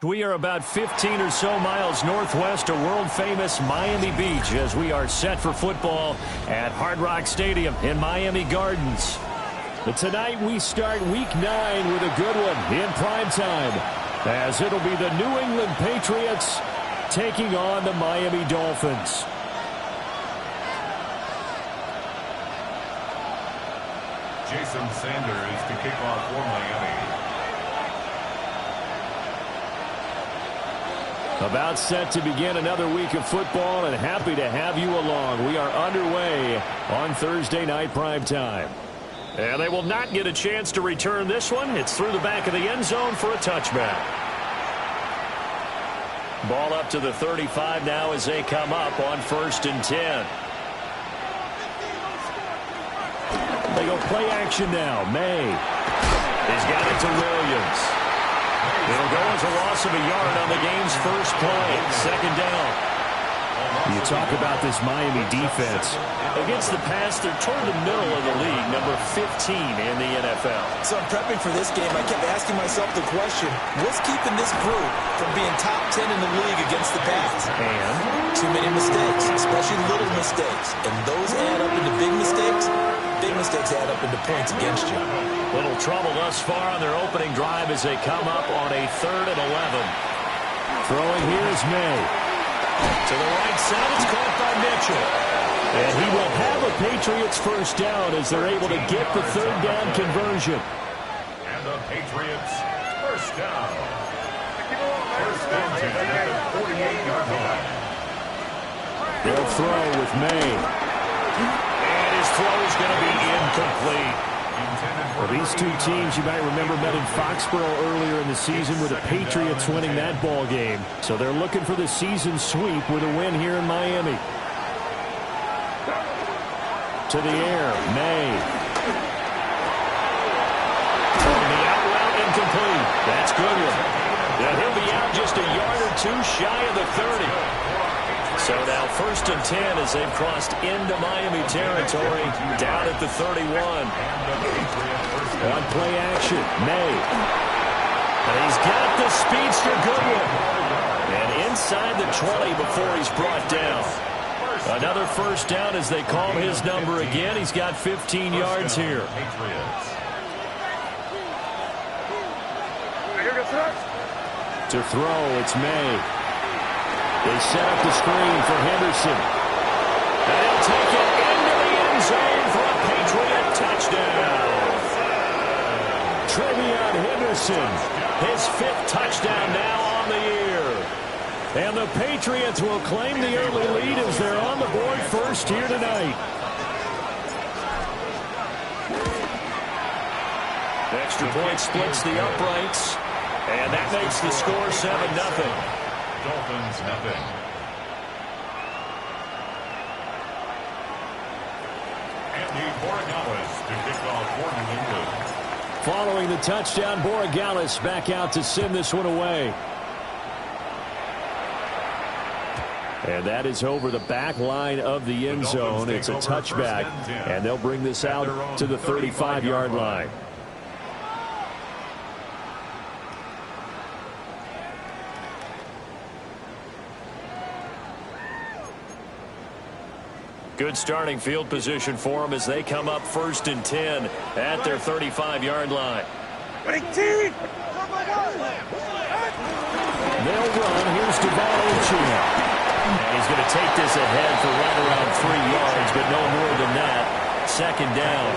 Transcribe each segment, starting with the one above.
We are about 15 or so miles northwest of world-famous Miami Beach as we are set for football at Hard Rock Stadium in Miami Gardens. But tonight we start Week 9 with a good one in prime time, as it'll be the New England Patriots taking on the Miami Dolphins. Jason Sanders to kick off for Miami. About set to begin another week of football, and happy to have you along. We are underway on Thursday night primetime. And they will not get a chance to return this one. It's through the back of the end zone for a touchback. Ball up to the 35 now as they come up on 1st and 10. They go play action now. May has got it to Williams. It'll go as a loss of a yard on the game's first play. 2nd down. You talk about this Miami defense. Against the pass, they're toward the middle of the league, number 15 in the NFL. So in prepping for this game, I kept asking myself the question, what's keeping this group from being top 10 in the league against the pass? And too many mistakes, especially little mistakes. And those add up into big mistakes. Big mistakes add up into points against you. Little trouble thus far on their opening drive as they come up on a 3rd and 11. Throwing here is May. To the right side, it's caught by Mitchell. And he will have a Patriots first down as they're able to get the 3rd down conversion. And the Patriots first down. First down to the 48-yard line. They'll throw with May. And his throw is going to be incomplete. Well, these two teams, you might remember, met in Foxborough earlier in the season with the Patriots winning that ball game. So they're looking for the season sweep with a win here in Miami. To the air, May. And the out route incomplete. That's good one. And he'll be out just a yard or two shy of the 30. So now 1st and 10 as they've crossed into Miami territory down at the 31. On play action, May. And he's got the speedster Goodwin. And inside the 20 before he's brought down. Another first down as they call his number again. He's got 15 yards here. To throw, it's May. They set up the screen for Henderson. And he'll take it into the end zone for a Patriot touchdown. Trevion Henderson, his 5th touchdown now on the year. And the Patriots will claim the early lead as they're on the board first here tonight. Extra point splits the uprights. And that makes the score 7-0. Dolphins nothing. Andy Borregales to kick off for New England. Following the touchdown, Borregales back out to send this one away. And that is over the back line of the end zone. It's a touchback, and they'll bring this out to the 35-yard line. Good starting field position for them as they come up 1st and 10 at their 35-yard line. They'll run. Here's Devon. And he's going to take this ahead for right around 3 yards, but no more than that. 2nd down.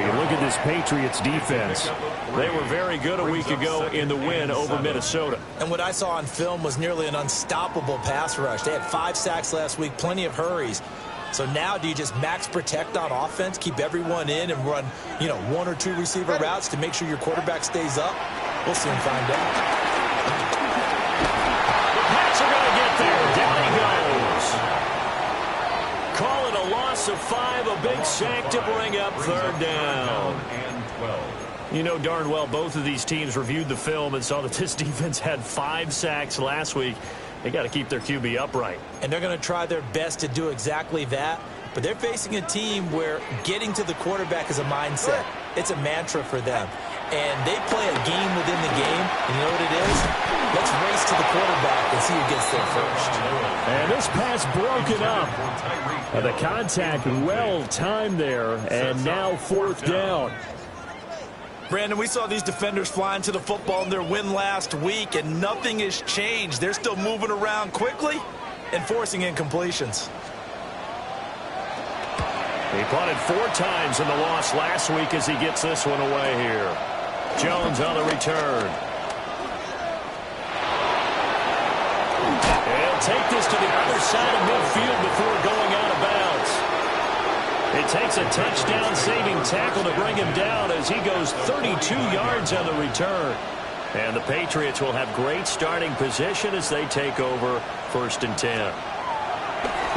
You look at this Patriots defense. They were very good a week ago in the win over Minnesota. And what I saw on film was nearly an unstoppable pass rush. They had 5 sacks last week, plenty of hurries. So now do you just max protect on offense, keep everyone in, and run, 1 or 2 receiver routes to make sure your quarterback stays up? We'll soon find out. The Pats are going to get there. Down he goes. Call it a loss of 5, a big sack to bring up 3rd down. And 12. You know darn well both of these teams reviewed the film and saw that this defense had 5 sacks last week. They got to keep their QB upright. And they're going to try their best to do exactly that. But they're facing a team where getting to the quarterback is a mindset. It's a mantra for them. and they play a game within the game. And you know what it is? Let's race to the quarterback and see who gets there first. And this pass broken up. The contact well timed there, and now fourth down. Brandon, we saw these defenders flying to the football in their win last week, and nothing has changed. They're still moving around quickly and forcing incompletions. He punted 4 times in the loss last week as he gets this one away here. Jones on the return. He'll take this to the other side of midfield before going out of bounds. It takes a touchdown-saving tackle to bring him down as he goes 32 yards on the return. And the Patriots will have great starting position as they take over 1st and 10.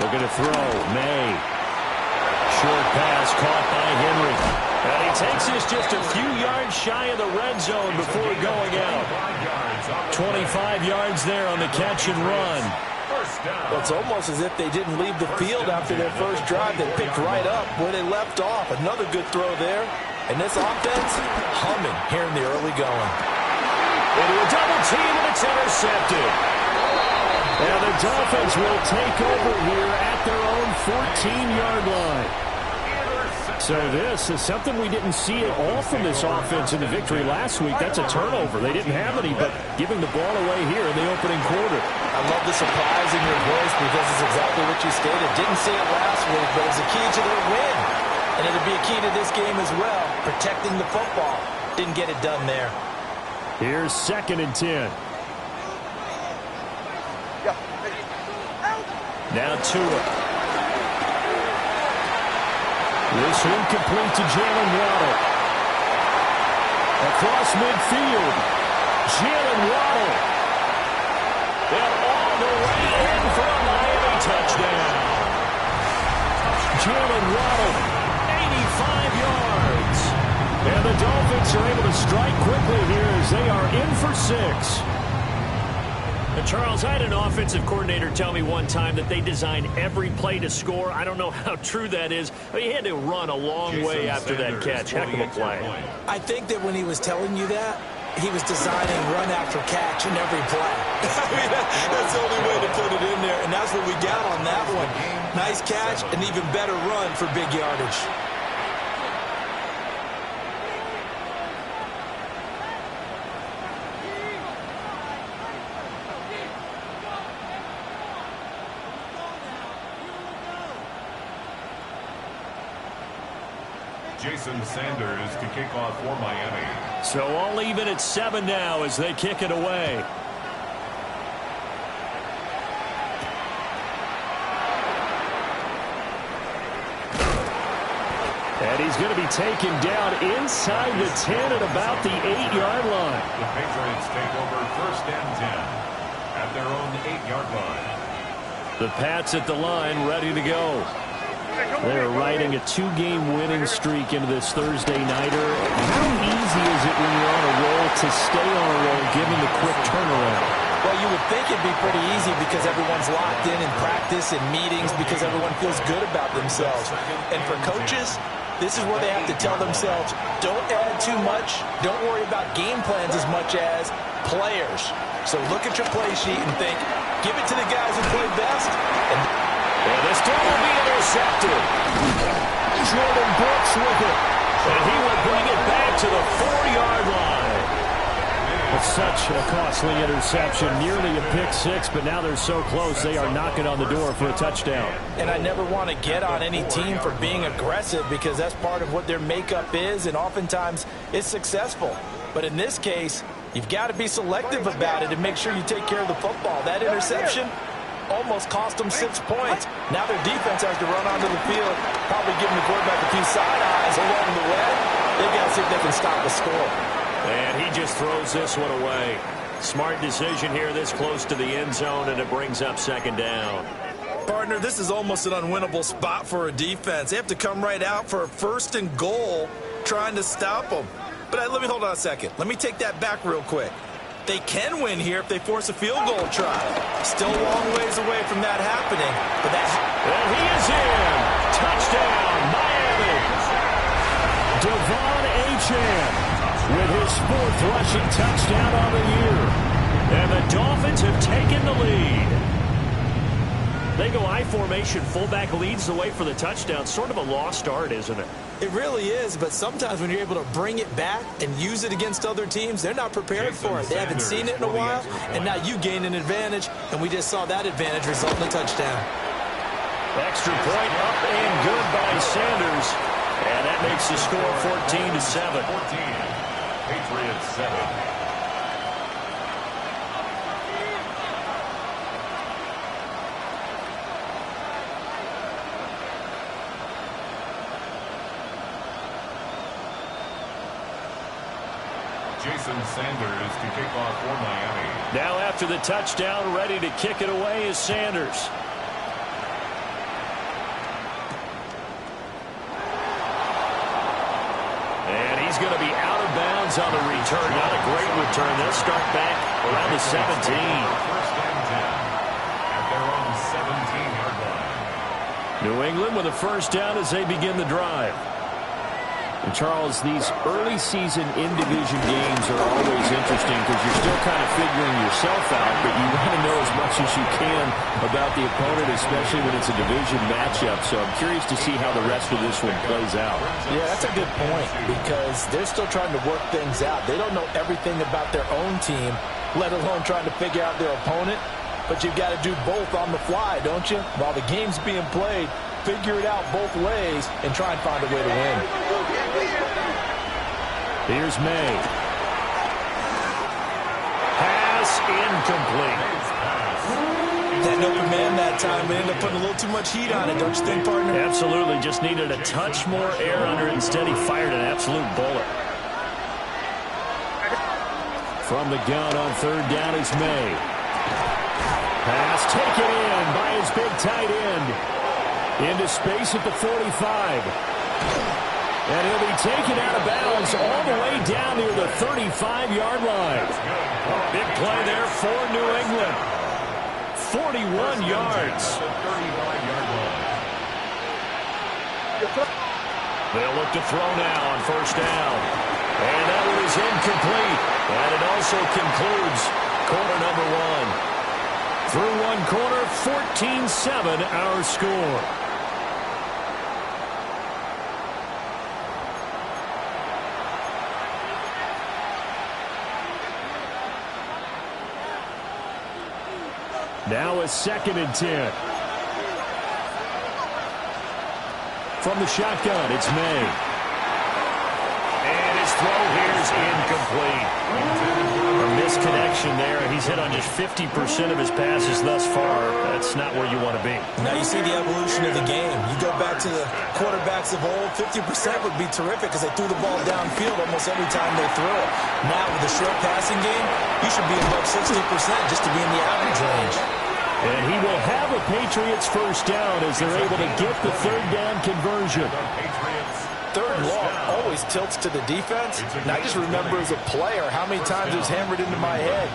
Looking to throw. May. Short pass caught by Henry. And he takes this just a few yards shy of the red zone before going out. 25 yards there on the catch and run. Well, it's almost as if they didn't leave the field after their first drive. They picked right up where they left off. Another good throw there. And this offense humming here in the early going. Into a double team, and it's intercepted. And the Dolphins will take over here at their own 14-yard line. So this is something we didn't see at all from this offense in the victory last week. That's a turnover. They didn't have any, but giving the ball away here in the opening quarter. I love the surprise in your voice because it's exactly what you stated. Didn't see it last week, but it's a key to their win. And it'll be a key to this game as well, protecting the football. Didn't get it done there. Here's 2nd and 10. Now Tua. This one complete to Jalen Waddle. Across midfield. Jalen Waddle. And all the way in for a Miami touchdown. Jalen Waddle, 85 yards. And the Dolphins are able to strike quickly here as they are in for 6. Charles, I had an offensive coordinator tell me one time that they design every play to score. I don't know how true that is. I mean, he had to run a long way after that catch. Heck of a play. I think that when he was telling you that, he was designing run after catch in every play. I mean, that's the only way to put it in there, and that's what we got on that one. Nice catch, an even better run for big yardage. Jason Sanders to kick off for Miami. So all even at 7 now as they kick it away. And he's going to be taken down inside the 10 at about the 8-yard line. The Patriots take over 1st and 10 at their own 8-yard line. The Pats at the line ready to go. They're riding a 2-game winning streak into this Thursday nighter. How easy is it when you're on a roll to stay on a roll given the quick turnaround? Well, you would think it'd be pretty easy because everyone's locked in practice and meetings because everyone feels good about themselves. And for coaches, this is where they have to tell themselves, don't add too much, don't worry about game plans as much as players. So look at your play sheet and think, give it to the guys who play best. And this throw will be intercepted. Jordan Brooks with it. And he will bring it back to the 4-yard line. It's such a costly interception. Nearly a pick-6, but now they're so close they are knocking on the door for a touchdown. And I never want to get on any team for being aggressive because that's part of what their makeup is, and oftentimes it's successful. But in this case, you've got to be selective about it and make sure you take care of the football. That interception almost cost them 6 points. Now their defense has to run onto the field, probably giving the quarterback a few side eyes along the way. They've got to see if they can stop the score. And he just throws this one away. Smart decision here this close to the end zone, and it brings up 2nd down. Partner, this is almost an unwinnable spot for a defense. They have to come right out for a 1st and goal trying to stop them. But let me hold on a second. Let me take that back real quick. They can win here if they force a field goal try. Still a long ways away from that happening. But and he is in. Touchdown, Miami. Devon Achane. with his 4th rushing touchdown on the year. And the Dolphins have taken the lead. They go I formation. Fullback leads the way for the touchdown. Sort of a lost art, isn't it? It really is, but sometimes when you're able to bring it back and use it against other teams, they're not prepared for it. They haven't seen it in a while, and now you gain an advantage, and we just saw that advantage result in a touchdown. Extra point up and good by Sanders. And that makes the score 14-7. 14. Patriots 7. Jason Sanders to kick off for Miami. Now after the touchdown, ready to kick it away is Sanders. And he's going to be out of bounds on the return. Not a great return. They'll start back around the 17. First and 10 at their own 17-yard line. New England with a first down as they begin the drive. And Charles, these early season in-division games are always interesting because you're still kind of figuring yourself out, but you want to know as much as you can about the opponent, especially when it's a division matchup. So I'm curious to see how the rest of this one plays out. Yeah, that's a good point because they're still trying to work things out. They don't know everything about their own team, let alone trying to figure out their opponent. But you've got to do both on the fly, don't you? While the game's being played, figure it out both ways and try and find a way to win. Here's May. Pass incomplete. That open man that time ended up putting a little too much heat on it, don't you think, partner? Absolutely. Just needed a touch more air under it. Instead, he fired an absolute bullet. From the gun on third down is May. Pass taken in by his big tight end. Into space at the 45. And he'll be taken out of bounds all the way down near the 35-yard line. Big play there for New England. 41 yards. They'll look to throw now on first down. And that one is incomplete. And it also concludes quarter number 1. Through one quarter, 14-7 our score. Now a 2nd and 10. From the shotgun, it's May. And his throw here is incomplete. A misconnection there, and he's hit on just 50% of his passes thus far. That's not where you want to be. Now you see the evolution of the game. You go back to the quarterbacks of old, 50% would be terrific because they threw the ball downfield almost every time they threw it. Now with the short passing game, you should be above 60% just to be in the average range. And he will have a Patriots first down as they're able to get the third down conversion. Third and long always tilts to the defense. And I just remember as a player how many times it was hammered into my head.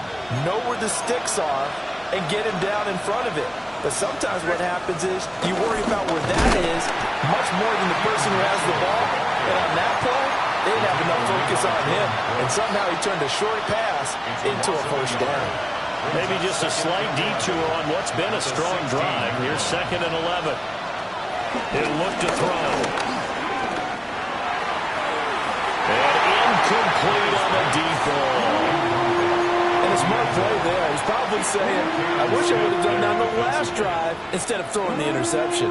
Know where the sticks are and get him down in front of it. But sometimes what happens is you worry about where that is much more than the person who has the ball. And on that play, they didn't have enough focus on him. And somehow he turned a short pass into a first down. Maybe just a slight detour on what's been a strong drive. Here's 2nd and 11. He'll look to throw. And incomplete on the deep ball. And a smart play there. He's probably saying, I wish I would have done that on the last drive instead of throwing the interception.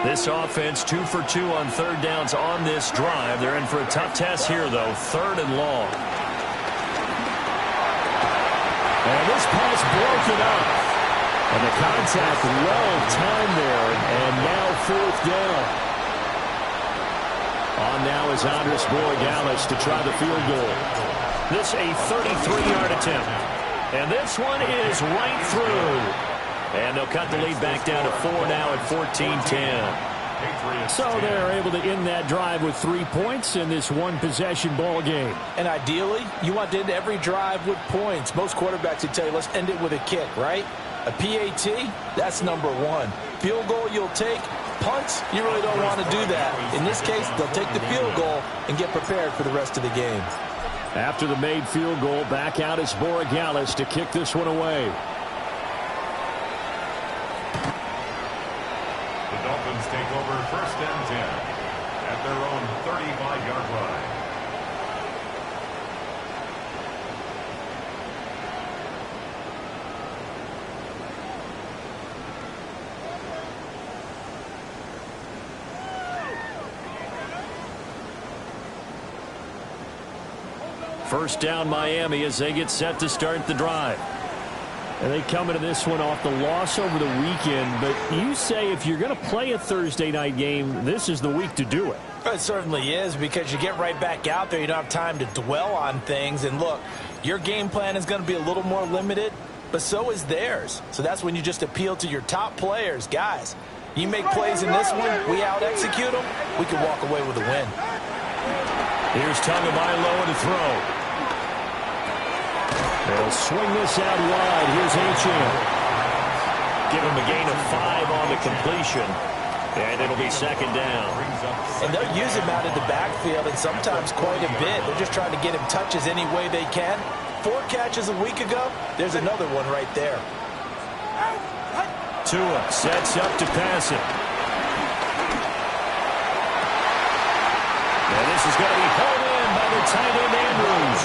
This offense 2 for 2 on third downs on this drive. They're in for a tough test here, though. 3rd and long. And this pass broken up. And the contact well timed there. And now 4th down. On now is Andres Borregales to try the field goal. This a 33-yard attempt. And this one is right through. And they'll cut the lead back down to 4 now at 14-10. So they're able to end that drive with 3 points in this one-possession ball game. And ideally, you want to end every drive with points. Most quarterbacks would tell you, let's end it with a kick, right? A PAT, that's number 1. Field goal you'll take. Punts, you really don't want to do that. In this case, they'll take the field goal and get prepared for the rest of the game. After the made field goal, back out is Borregales to kick this one away. The Dolphins take over 1st and 10 at their own 35-yard line. First down Miami as they get set to start the drive. And they come into this one off the loss over the weekend. But you say if you're going to play a Thursday night game, this is the week to do it. It certainly is, because you get right back out there. You don't have time to dwell on things. And look, your game plan is going to be a little more limited, but so is theirs. So that's when you just appeal to your top players. Guys, you make plays in this one, we out-execute them, we can walk away with a win. Here's Tagovailoa to throw. They'll swing this out wide. Here's Achane. Give him a gain of 5 on the completion. And it'll be 2nd down. And they'll use him out of the backfield, and sometimes quite a bit. They're just trying to get him touches any way they can. 4 catches a week ago. There's another one right there. Tua sets up to pass it. And this is going to be pulled in by the tight end Andrews.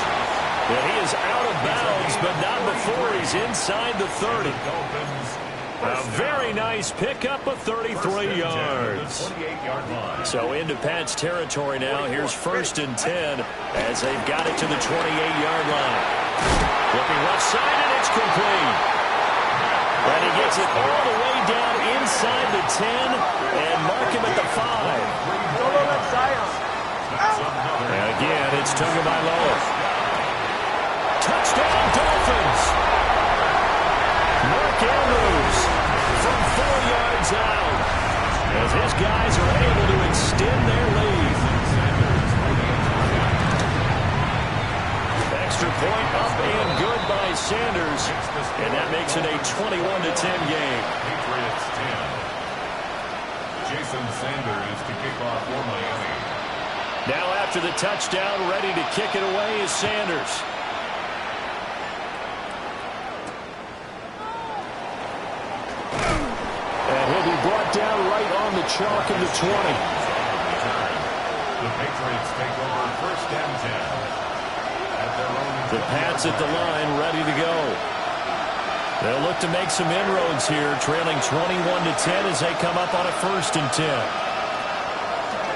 And he is out of bounds, but not before he's inside the 30. A very nice pickup of 33 yards. So into Pat's territory now. Here's 1st and 10 as they've got it to the 28-yard line. Looking left side, and it's complete. And he gets it all the way down inside the 10 and mark him at the 5. And again, it's Tagovailoa. Touchdown, Dolphins! Mark Andrews from 4 yards out as his guys are able to extend their lead. Extra point up and good by Sanders, and that makes it a 21-10 game. Patriots 10. Jason Sanders to kick off for Miami. Now after the touchdown, ready to kick it away is Sanders. And he'll be brought down right on the chalk in the 20. The Patriots take over 1st and 10 at their own. The Pats at the line, ready to go. They'll look to make some inroads here, trailing 21-10 as they come up on a 1st and 10.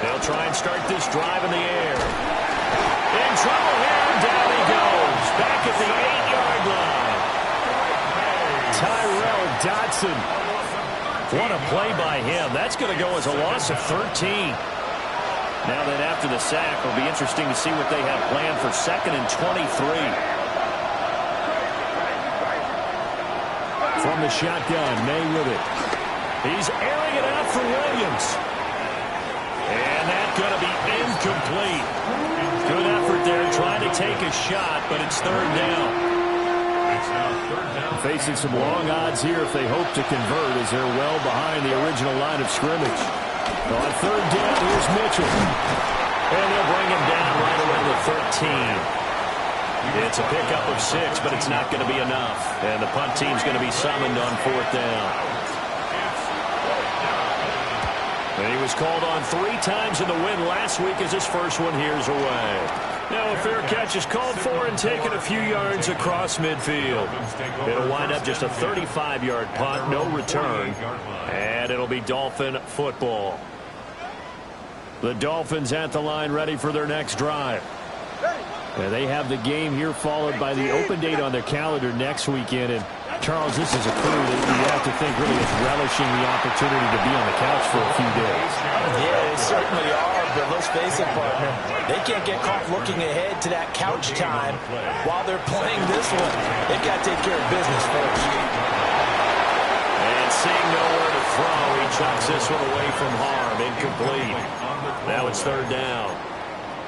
They'll try and start this drive in the air. In trouble here, and down he goes. Back at the 8-yard line. Tyrell Dodson. What a play by him. That's going to go as a loss of 13. Now then, after the sack, it'll be interesting to see what they have planned for 2nd and 23. From the shotgun, May with it. He's airing it out for Williams. And that's going to be incomplete. Good effort there trying to take a shot, but it's 3rd down. Facing some long odds here if they hope to convert, as they're well behind the original line of scrimmage. On 3rd down, here's Mitchell. And they'll bring him down right around the 13. It's a pickup of 6, but it's not going to be enough. And the punt team's going to be summoned on 4th down. And he was called on 3 times in the win last week as his first one here's away. Now a fair catch is called for and taken a few yards across midfield. It'll wind up just a 35-yard punt, no return. And it'll be Dolphin football. The Dolphins at the line ready for their next drive. And they have the game here followed by the open date on their calendar next weekend. And Charles, this is a crew that you have to think really is relishing the opportunity to be on the couch for a few days. Yeah, they certainly are, but let's face it, partner. They can't get caught looking ahead to that couch time while they're playing this one. They've got to take care of business first. And seeing nowhere to throw, he chucks this one away from harm. Incomplete. Now it's 3rd down.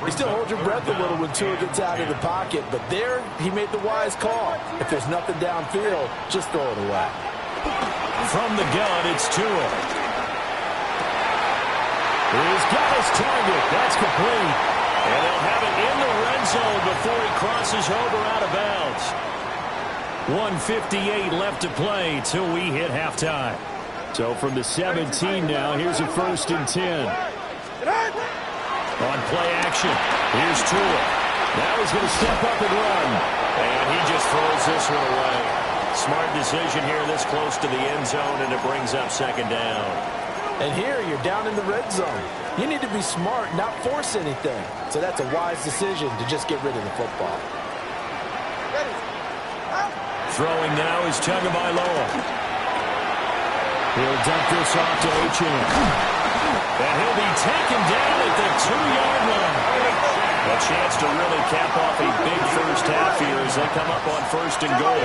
You still hold your breath a little when Tua gets out of the pocket, but there he made the wise call. If there's nothing downfield, just throw it away. From the gun, it's Tua. He's got his target. That's complete. And they'll have it in the red zone before he crosses over out of bounds. 1:58 left to play till we hit halftime. So from the 17 now, here's a 1st and 10. On play action, here's Tua. Now he's going to step up and run. And he just throws this one away. Smart decision here this close to the end zone, and it brings up 2nd down. And here you're down in the red zone. You need to be smart, not force anything. So that's a wise decision to just get rid of the football. Throwing now is Tagovailoa. He'll dump this off to Achane. And he'll be taken down at the 2-yard line. A chance to really cap off a big first half here as they come up on 1st and goal.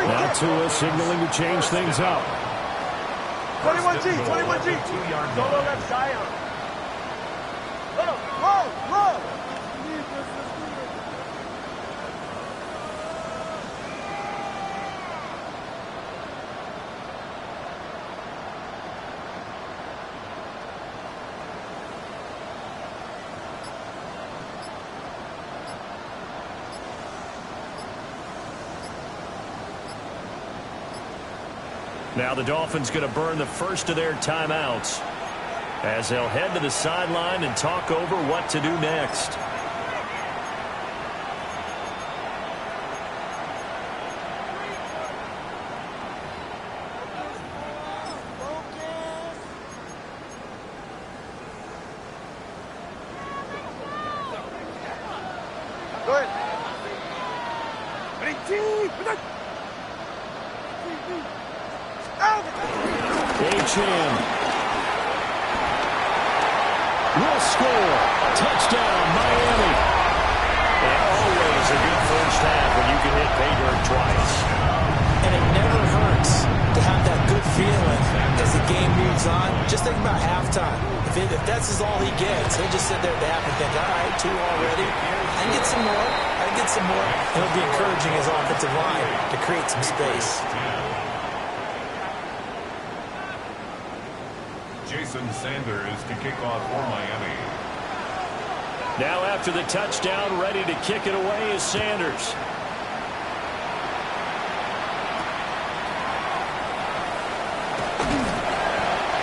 Now Tua signaling to change things up. 21G. Solo left side. Low. Now the Dolphins going to burn the first of their timeouts as they'll head to the sideline and talk over what to do next. Go ahead. Achane will score. Touchdown, Miami. And always a good first half when you can hit pay dirt twice. And it never hurts to have that good feeling as the game moves on. Just think about halftime. If that's all he gets, he'll just sit there at the half and think, all right, 2 already. I can get some more. And it'll be encouraging his offensive line to create some space. Jason Sanders to kick off for Miami. Now after the touchdown, ready to kick it away is Sanders.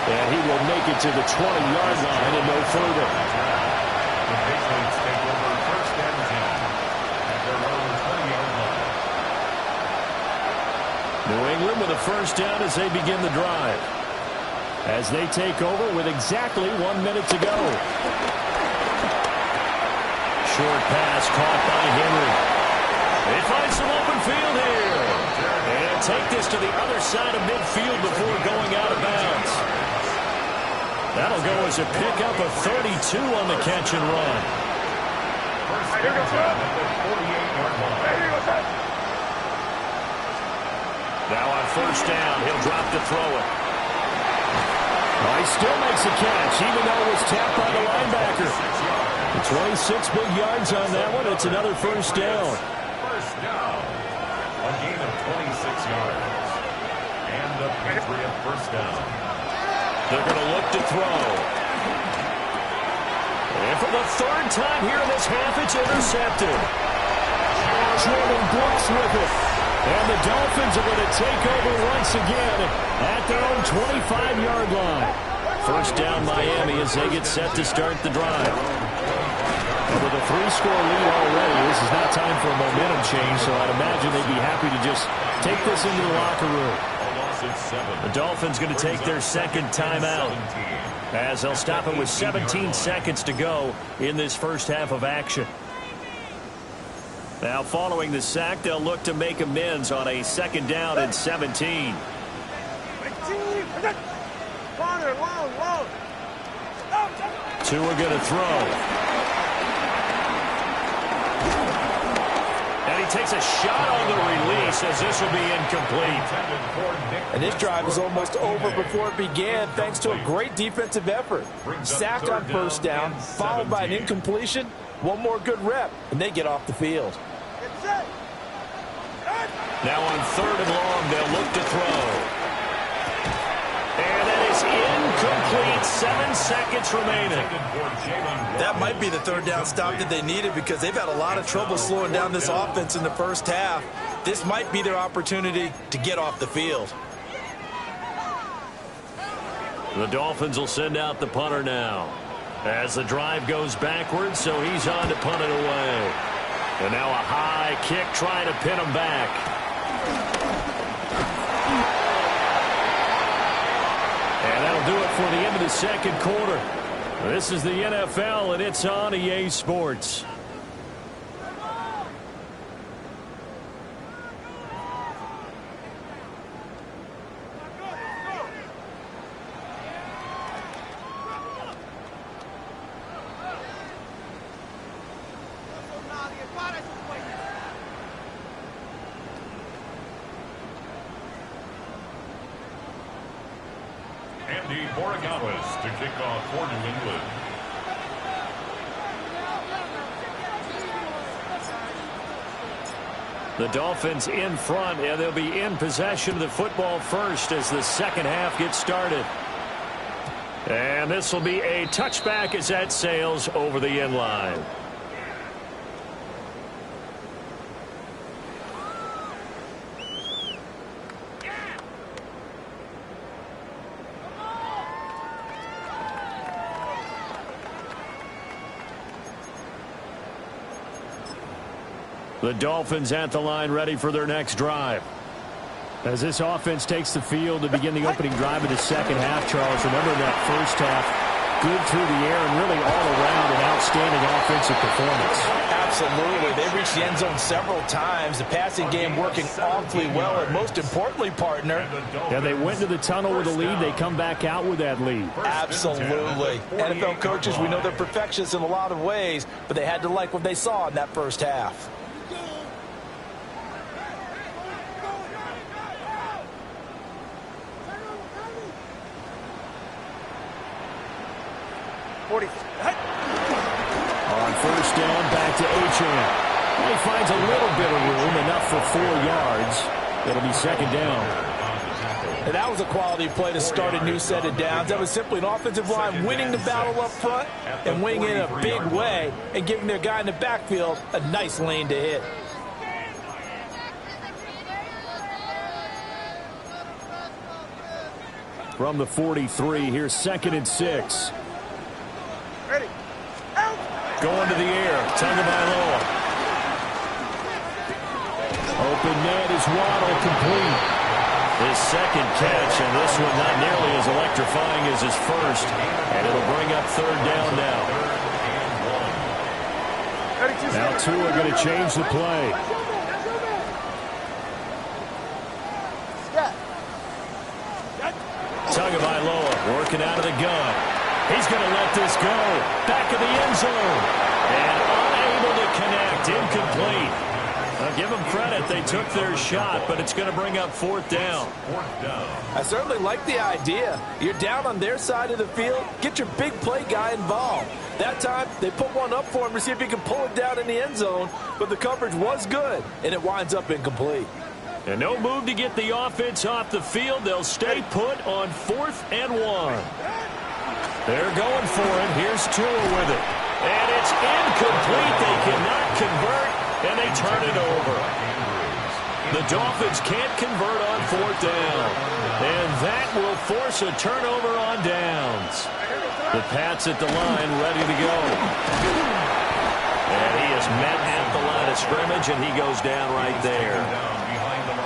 And he will make it to the 20-yard line and no further. The Patriots take over 1st and 10 at their own 20-yard line. New England with a 1st down as they begin the drive. As they take over with exactly 1 minute to go. Short pass caught by Henry. They find some open field here. And take this to the other side of midfield before going out of bounds. That'll go as a pickup of 32 on the catch and run. First and 10 at the 48-yard line. Now on 1st down, he'll drop to throw it. He still makes a catch, even though it was tapped by the linebacker. 26 big yards on that one. It's another 1st down. First down. A gain of 26 yards. And the Patriot 1st down. They're going to look to throw. And for the 3rd time here in this half, it's intercepted. Jordan Brooks with it. And the Dolphins are going to take over once again at their own 25-yard line. 1st down Miami as they get set to start the drive. And with a 3-score lead already, this is not time for a momentum change, so I'd imagine they'd be happy to just take this into the locker room. The Dolphins going to take their 2nd timeout as they'll stop it with 17 seconds to go in this first half of action. Now following the sack, they'll look to make amends on a 2nd down and 17. Two are going to throw. And he takes a shot on the release as this will be incomplete. And this drive is almost over before it began thanks to a great defensive effort. Sack on 1st down, followed by an incompletion. One more good rep, and they get off the field. Now on 3rd and long, they'll look to throw. And that is incomplete. 7 seconds remaining. That might be the third down stop that they needed because they've had a lot of trouble slowing down this offense in the first half. This might be their opportunity to get off the field. The Dolphins will send out the punter now as the drive goes backwards, so he's on to punt it away. And now a high kick trying to pin him back. And that'll do it for the end of the second quarter. This is the NFL, and it's on EA Sports. To kick off for New England. The Dolphins in front, and they'll be in possession of the football first as the second half gets started. And this will be a touchback as that sails over the end line. The Dolphins at the line, ready for their next drive. As this offense takes the field to begin the opening drive of the second half, Charles, remember that first half, good through the air and really all around an outstanding offensive performance. Absolutely. They reached the end zone several times. The passing game working awfully well, and most importantly, partner. Yeah, they went to the tunnel with a lead. They come back out with that lead. Absolutely. NFL coaches, we know they're perfectionists in a lot of ways, but they had to like what they saw in that first half. On first down, back to Achane. He finds a little bit of room, enough for 4 yards. It'll be second down. And that was a quality play to start a new set of downs. That was simply an offensive line winning the battle up front and winning in a big way and giving their guy in the backfield a nice lane to hit. From the 43, here's 2nd and 6. Ready. Out. Going to the air. Tagovailoa. Open net is Waddle, complete. His second catch, and this one not nearly as electrifying as his first. And it'll bring up third down now. Now Tua going to change the play. Tagovailoa working out of the gun. He's going to let this go. Back of the end zone. And unable to connect. Incomplete. Now give them credit. They took their shot, but it's going to bring up fourth down. I certainly like the idea. You're down on their side of the field. Get your big play guy involved. That time, they put one up for him to see if he can pull it down in the end zone, but the coverage was good, and it winds up incomplete. And no move to get the offense off the field. They'll stay put on 4th and 1. They're going for it. Here's Tua with it. And it's incomplete. They cannot convert, and they turn it over. The Dolphins can't convert on 4th down. And that will force a turnover on downs. The Pats at the line, ready to go. And he is met at the line of scrimmage, and he goes down right there.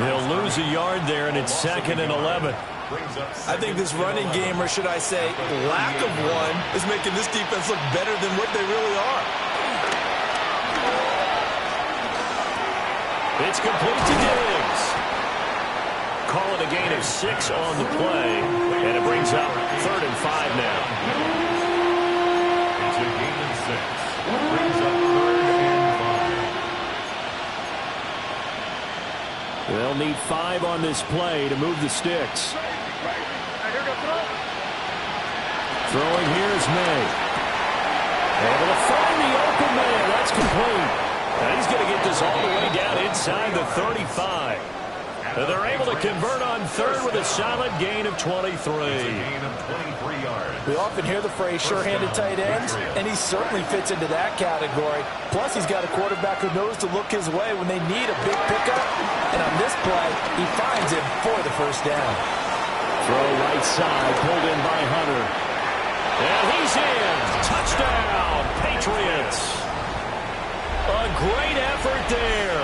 He'll lose a yard there, and it's 2nd and 11. I think this running game, or should I say lack of one, is making this defense look better than what they really are. It's complete to Diggs. Call it a gain of 6 on the play, and it brings up 3rd and 5 now. It's a gain of 6. Brings up 3rd and 5. They'll need 5 on this play to move the sticks. Throwing here is May. Able to find the open man. That's complete. And he's going to get this all the way down inside the 35. They're able to convert on third with a solid gain of 23. We often hear the phrase sure-handed tight ends, and he certainly fits into that category. Plus, he's got a quarterback who knows to look his way when they need a big pickup. And on this play, he finds him for the first down. Throw right side, pulled in by Hunter. And he's in. Touchdown, Patriots. A great effort there.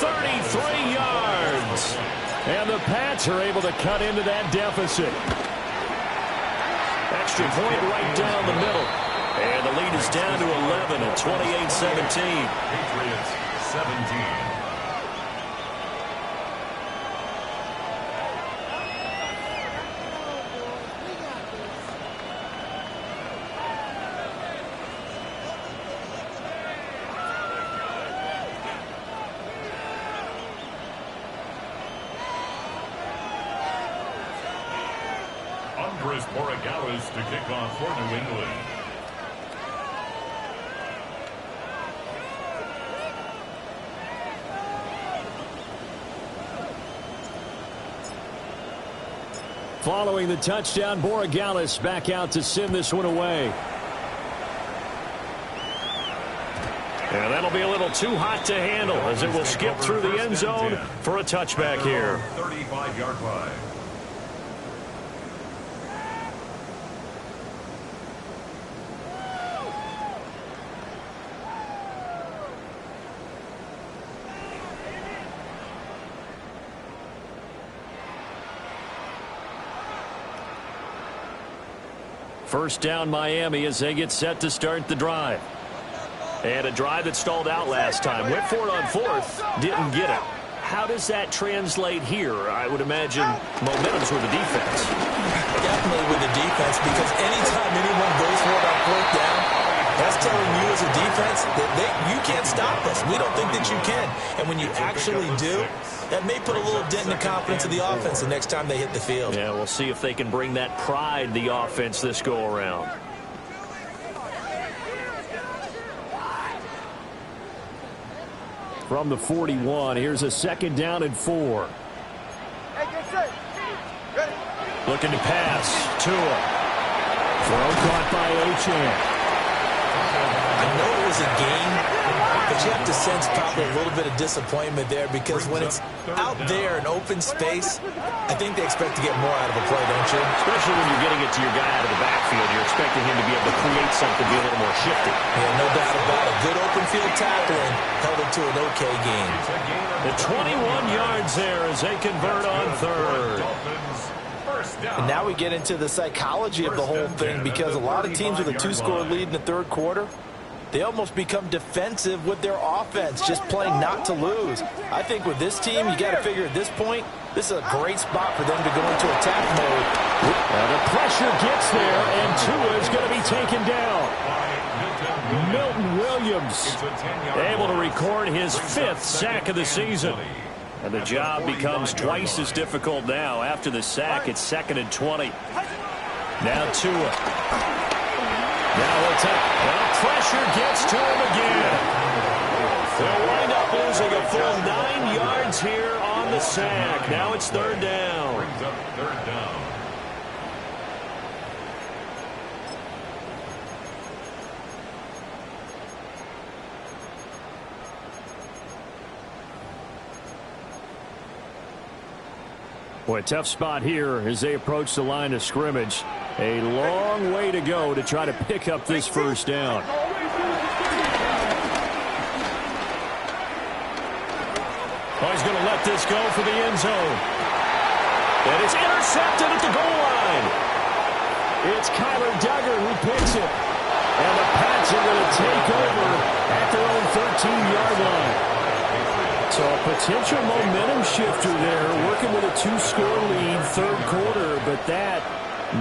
33 yards. And the Pats are able to cut into that deficit. Extra point right down the middle. And the lead is down to 11 at 28-17. Patriots 17. To kick off for New England. Following the touchdown, Borregales back out to send this one away. And that'll be a little too hot to handle as it will skip through the end zone for a touchback here. 35-yard line. First down Miami as they get set to start the drive. And a drive that stalled out last time. Went for it on fourth. Didn't get it. How does that translate here? I would imagine momentum's with the defense. Definitely with the defense, because anytime anyone goes for it on fourth down, that's telling you as a defense that you can't stop us. We don't think that you can. And when you actually do, that may put a little dent in the confidence of the offense the next time they hit the field. Yeah, we'll see if they can bring that pride, the offense, this go-around. From the 41, here's a second down and 4. Hey, get set. Ready. Looking to pass. Tua. Throw caught by Ochan. I know it was a game, but you have to sense probably a little bit of disappointment there, because when it's out there in open space, I think they expect to get more out of a play, don't you? Especially when you're getting it to your guy out of the backfield. You're expecting him to be able to create something, be a little more shifty. Yeah, no doubt about it. Good open field tackling held it to an okay game. The 21 yards there as they convert on third. And now we get into the psychology of the whole thing, because a lot of teams with a 2-score lead in the third quarter, they almost become defensive with their offense, just playing not to lose. I think with this team, you got to figure at this point, this is a great spot for them to go into attack mode. The pressure gets there, and Tua is going to be taken down. Milton Williams able to record his 5th sack of the season. And the job becomes twice as difficult now. After the sack, it's 2nd and 20. Now Tua. Now it's up. Well, pressure gets to him again. They'll wind up losing a full 9 yards here on the sack. Now it's 3rd down. Brings up 3rd down. Boy, tough spot here as they approach the line of scrimmage. A long way to go to try to pick up this first down. Oh, he's going to let this go for the end zone. And it's intercepted at the goal line. It's Kyler Duggar who picks it. And the Pats are going to take over at their own 13-yard line. So a potential momentum shifter there, working with a 2-score lead, third quarter, but that,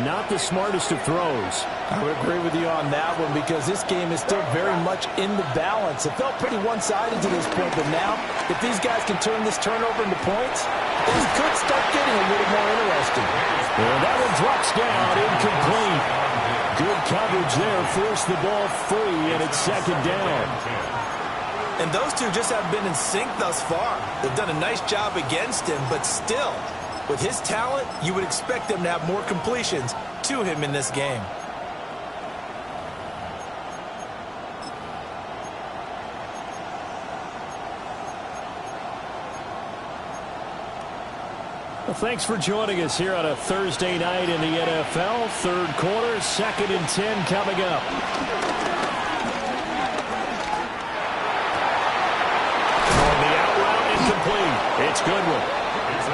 not the smartest of throws. I would agree with you on that one, because this game is still very much in the balance. It felt pretty one-sided to this point, but now, if these guys can turn this turnover into points, things could start getting a little more interesting. And that one drops down, incomplete. Good coverage there, forced the ball free, and it's 2nd down. And those two just haven't been in sync thus far. They've done a nice job against him, but still, with his talent, you would expect them to have more completions to him in this game. Well, thanks for joining us here on a Thursday night in the NFL. Third quarter, 2nd and 10 coming up. Throwing the out route, incomplete. It's Goodwin.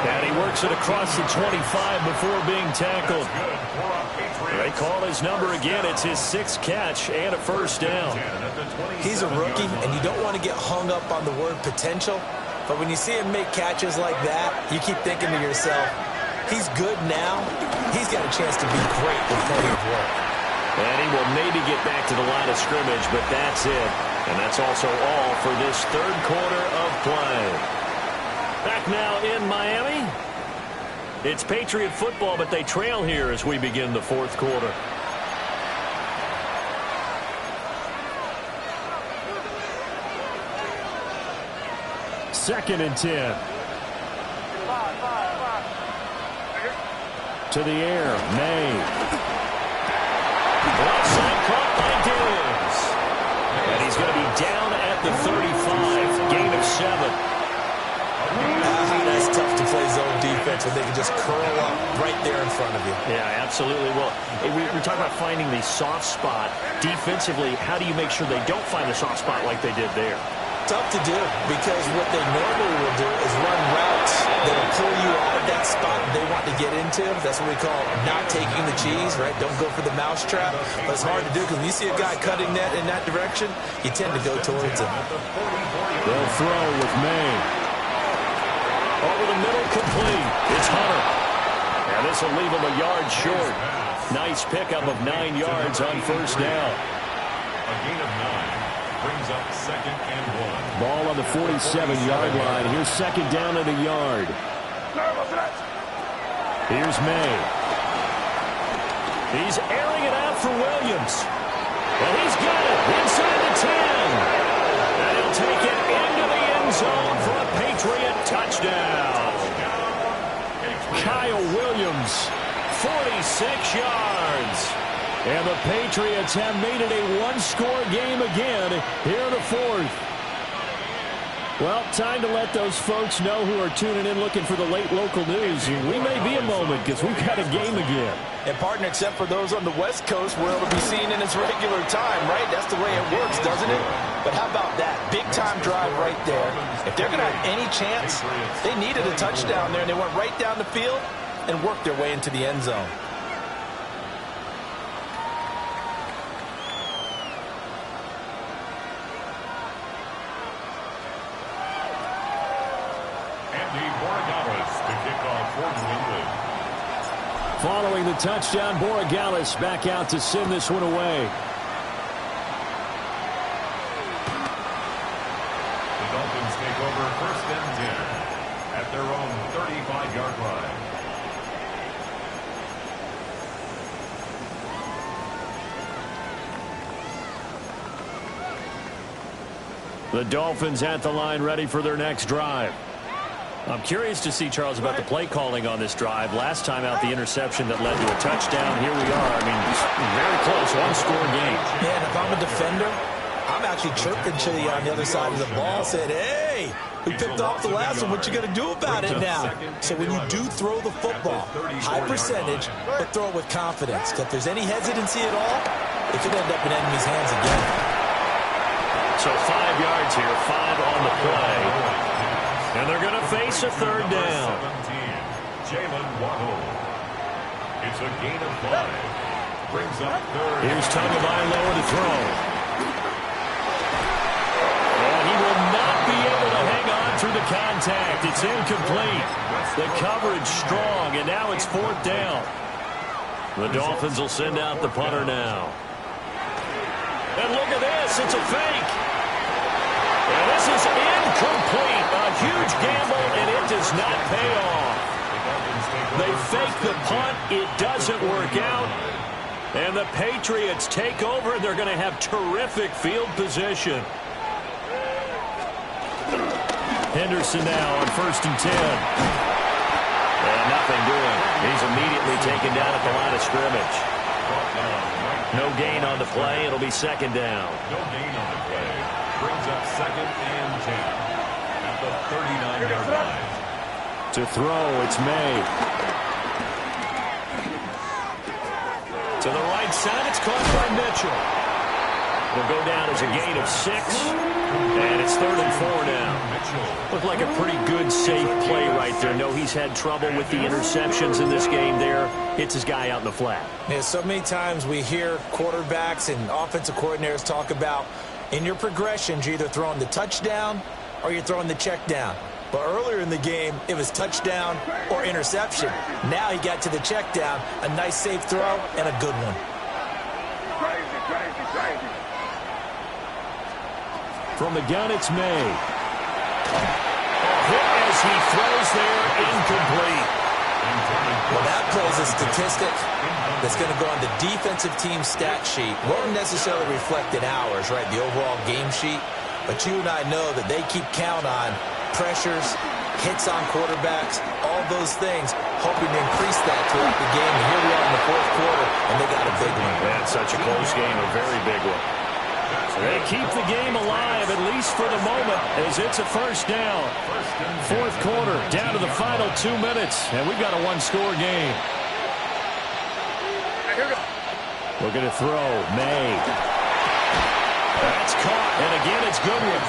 And he works it across the 25 before being tackled. They call his number again. It's his 6th catch and a first down. He's a rookie, and you don't want to get hung up on the word potential. But when you see him make catches like that, you keep thinking to yourself, he's good now. He's got a chance to be great with plenty of work. And he will maybe get back to the line of scrimmage, but that's it. And that's also all for this third quarter of play. Back now in Miami. It's Patriot football, but they trail here as we begin the fourth quarter. Second and 10. To the air, May. Outside caught by Diggs. And he's going to be down at the 35. Gain of 7. That's tough to play zone defense when they can just curl up right there in front of you. Yeah, absolutely. Well, we're talking about finding the soft spot. Defensively, how do you make sure they don't find a soft spot like they did there? Tough to do, because what they normally will do is run routes that will pull you out of that spot they want to get into. That's what we call not taking the cheese, right? Don't go for the mousetrap. But it's hard to do because when you see a guy cutting that in that direction, you tend to go towards him. They'll throw with May. Over the middle, complete. It's Hunter. And this will leave him a yard short. Nice pickup of 9 yards on first down. A gain of 9. Brings up 2nd and 1. Ball on the 47-yard line. Here's 2nd down and a yard. Here's May. He's airing it out for Williams. And he's got it inside the 10. And he'll take it into the end zone for a Patriot touchdown. Kyle Williams, 46 yards. And the Patriots have made it a one-score game again here in the fourth. Well, time to let those folks know who are tuning in looking for the late local news. We may be a moment because we've got a game again. And, partner, except for those on the West Coast, where it'll be seen in its regular time, right? That's the way it works, doesn't it? But how about that? Big-time drive right there. If they're going to have any chance, they needed a touchdown there, and they went right down the field and worked their way into the end zone. Following the touchdown, Borregales back out to send this one away. The Dolphins take over 1st and 10 at their own 35-yard line. The Dolphins at the line ready for their next drive. I'm curious to see, Charles, about the play calling on this drive. Last time out, the interception that led to a touchdown. Here we are. I mean, very close, one-score game. Yeah, and if I'm a defender, I'm actually chirping to you on the other side of the ball, said, hey, we picked off the last one. What you going to do about it now? So when you do throw the football, high percentage, but throw it with confidence. If there's any hesitancy at all, it could end up in enemy's hands again. So 5 yards here, 5 on the play. And they're going to face a third down. 17, Jalen Waddle. It's a gain of 5. Brings up 3rd. Here's Tagovailoa to throw. And he will not be able to hang on through the contact. It's incomplete. The coverage strong, and now it's 4th down. The Dolphins will send out the punter now. And look at this. It's a fake. And this is incomplete. A huge gamble, and it does not pay off. They fake the punt. It doesn't work out. And the Patriots take over, and they're going to have terrific field position. Henderson now on 1st and 10. And nothing doing. He's immediately taken down at the line of scrimmage. No gain on the play. It'll be 2nd down. No gain on the play. Brings up 2nd and 10 at the 39-yard line. To throw, it's May. To the right side, it's caught by Mitchell. Will go down as a gain of 6, and it's 3rd and 4 now. Looked like a pretty good, safe play right there. No, he's had trouble with the interceptions in this game there. Hits his guy out in the flat. Yeah, so many times we hear quarterbacks and offensive coordinators talk about in your progressions, you're either throwing the touchdown or you're throwing the check down. But earlier in the game, it was touchdown or interception. Now he got to the check down, a nice safe throw, and a good one. From the gun, it's May. Hit as he throws there, incomplete. Well, that plays a statistic that's going to go on the defensive team stat sheet. Won't necessarily reflect in ours, right, the overall game sheet. But you and I know that they keep count on pressures, hits on quarterbacks, all those things, hoping to increase that throughout the game. And here we are in the 4th quarter, and they got a big one. That's such a close game, a very big one. They keep the game alive, at least for the moment, as it's a 1st down. 4th quarter, down to the final 2 minutes, and we've got a 1-score game. Looking to throw, May. That's caught, and again, it's Goodwin.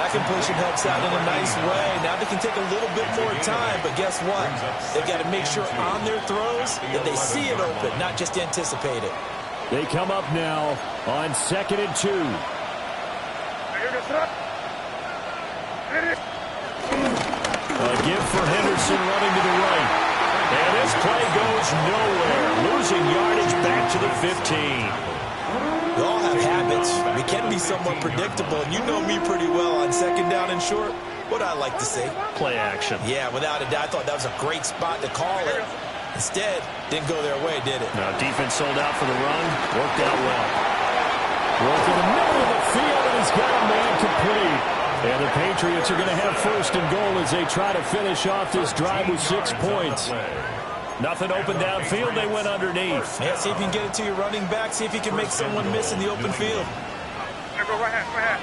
That completion helps out in a nice way. Now they can take a little bit more time, but guess what? They've got to make sure on their throws that they see it open, not just anticipate it. They come up now on 2nd and 2. A give for Henderson running to the right. And this play goes nowhere. Losing yardage back to the 15. We all have habits. We can be somewhat predictable, and you know me pretty well on 2nd down and short. What I like to see? Play action. Yeah, without a doubt. I thought that was a great spot to call it. Instead, didn't go their way, did it? Now, defense sold out for the run. Worked out well. Worked in the middle of the field, and he's got a man complete. And the Patriots are going to have 1st and goal as they try to finish off this drive with 6 points. Nothing open downfield. They went underneath. Yeah, see if you can get it to your running back. See if you can make someone miss in the open field. Go right hand.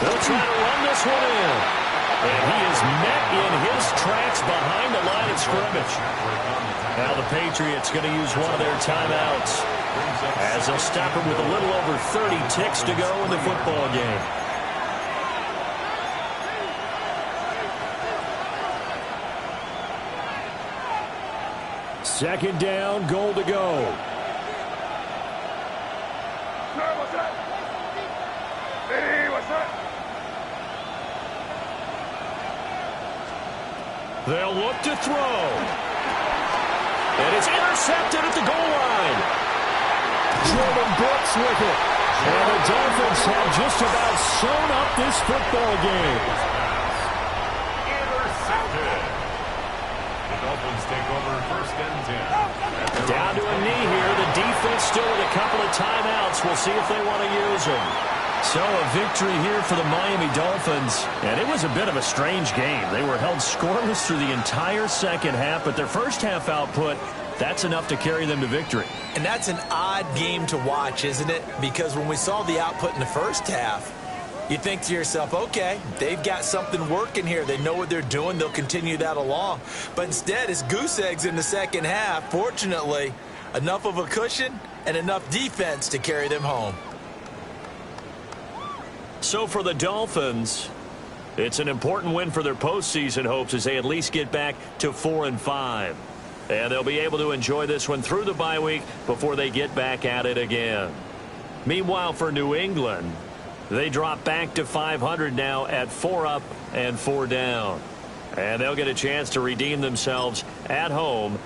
They'll try to run this one in. And he is met in his tracks behind the line of scrimmage. Now the Patriots going to use one of their timeouts as they'll stop him with a little over 30 ticks to go in the football game. Second down, goal to go. They'll look to throw. And it's intercepted at the goal line. Jordan Brooks with it. And the Dolphins have just about sewn up this football game. Intercepted. The Dolphins take over 1st and 10. Down to a knee here. The defense still with a couple of timeouts. We'll see if they want to use them. So a victory here for the Miami Dolphins. And it was a bit of a strange game. They were held scoreless through the entire 2nd half, but their 1st half output, that's enough to carry them to victory. And that's an odd game to watch, isn't it? Because when we saw the output in the 1st half, you think to yourself, okay, they've got something working here. They know what they're doing. They'll continue that along. But instead, it's goose eggs in the 2nd half. Fortunately, enough of a cushion and enough defense to carry them home. So for the Dolphins, it's an important win for their postseason hopes as they at least get back to 4-5. And they'll be able to enjoy this one through the bye week before they get back at it again. Meanwhile, for New England, they drop back to 500 now at 4 up and 4 down. And they'll get a chance to redeem themselves at home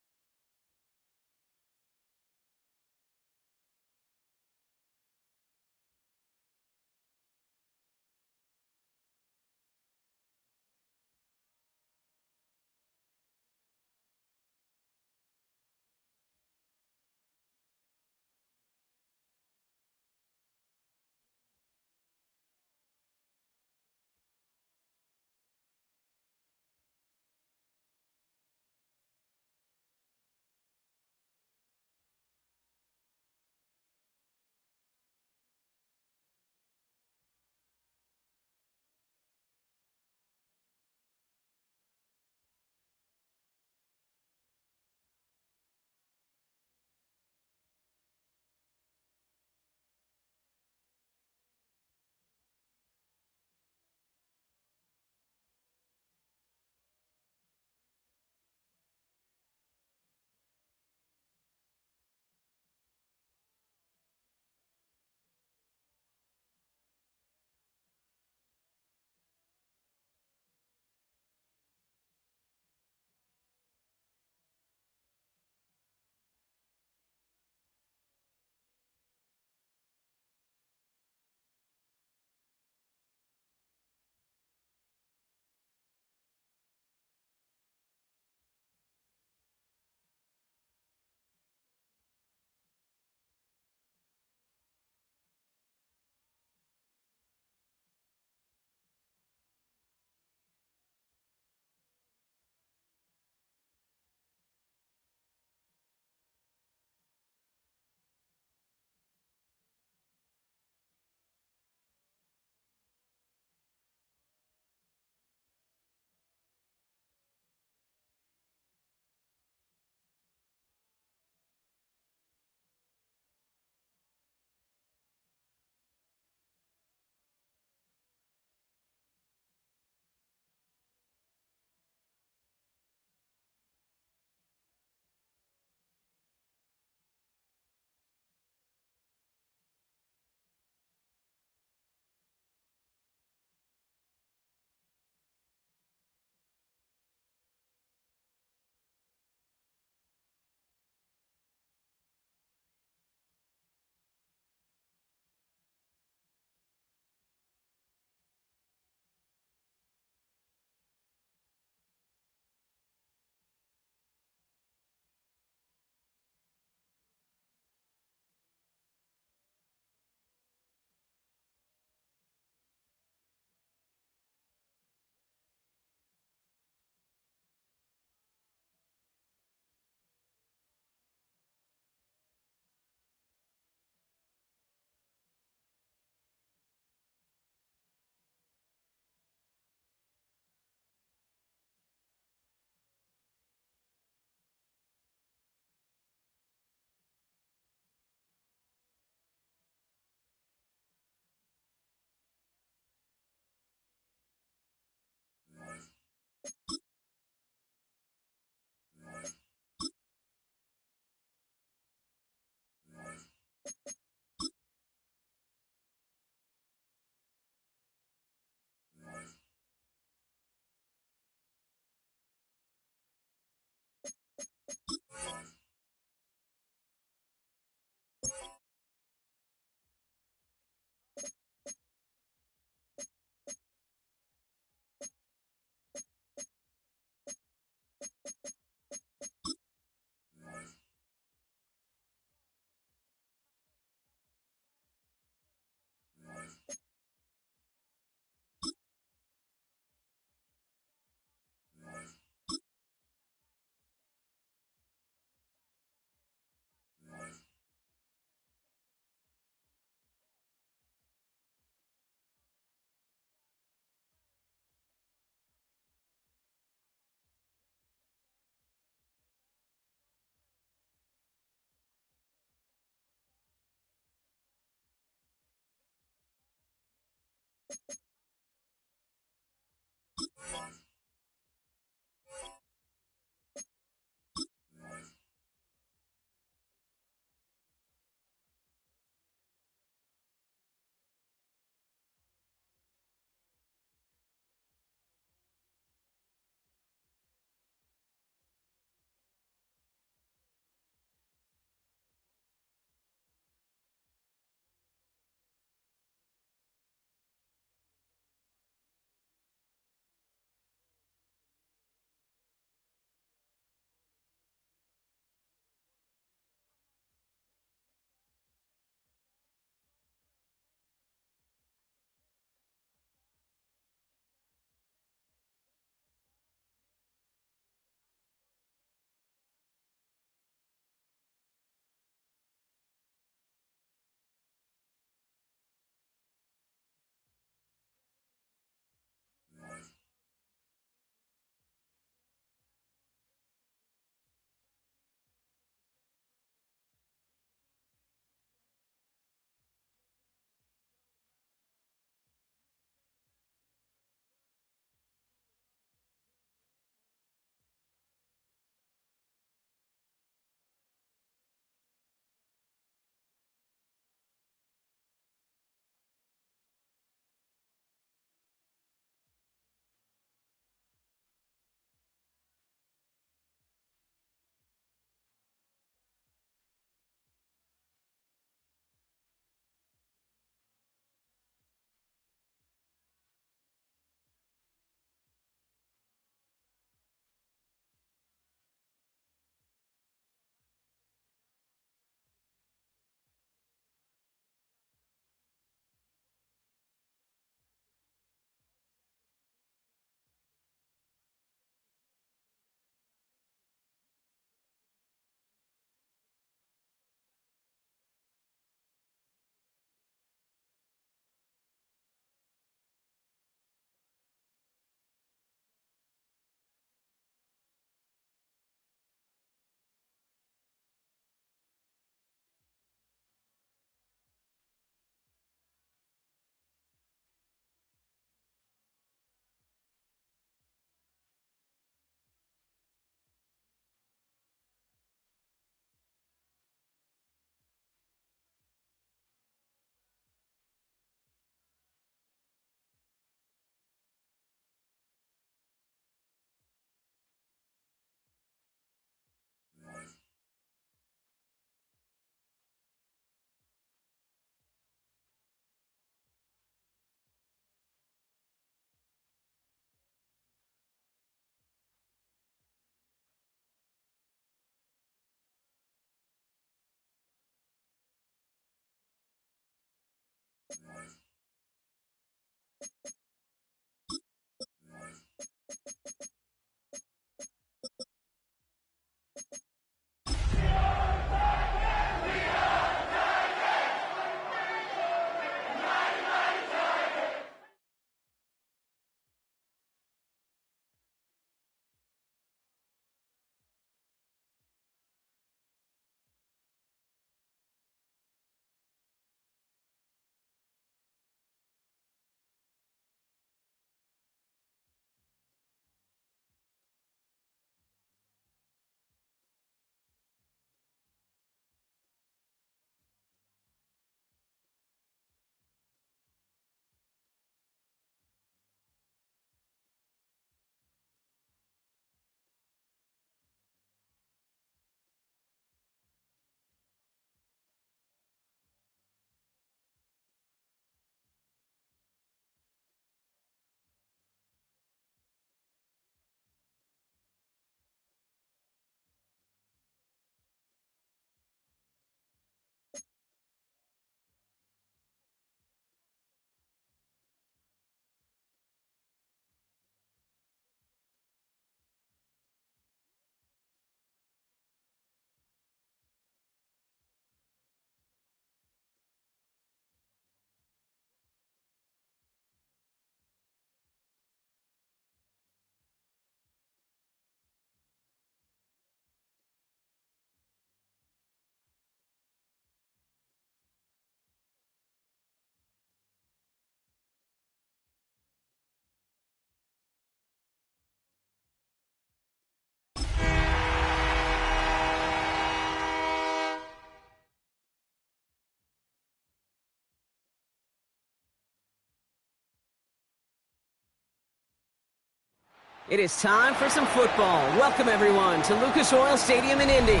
It is time for some football. Welcome, everyone, to Lucas Oil Stadium in Indy.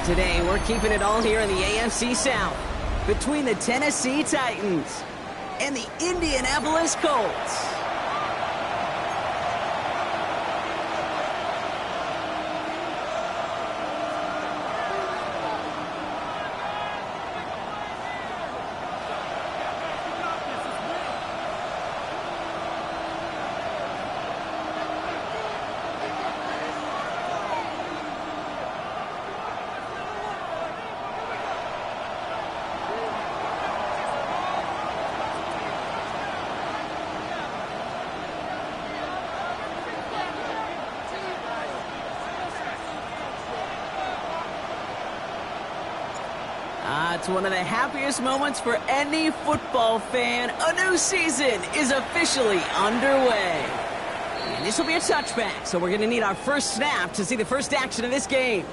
Today, we're keeping it all here in the AFC South between the Tennessee Titans and the Indianapolis Colts. It's one of the happiest moments for any football fan. A new season is officially underway. And this will be a touchback, so we're going to need our first snap to see the first action of this game.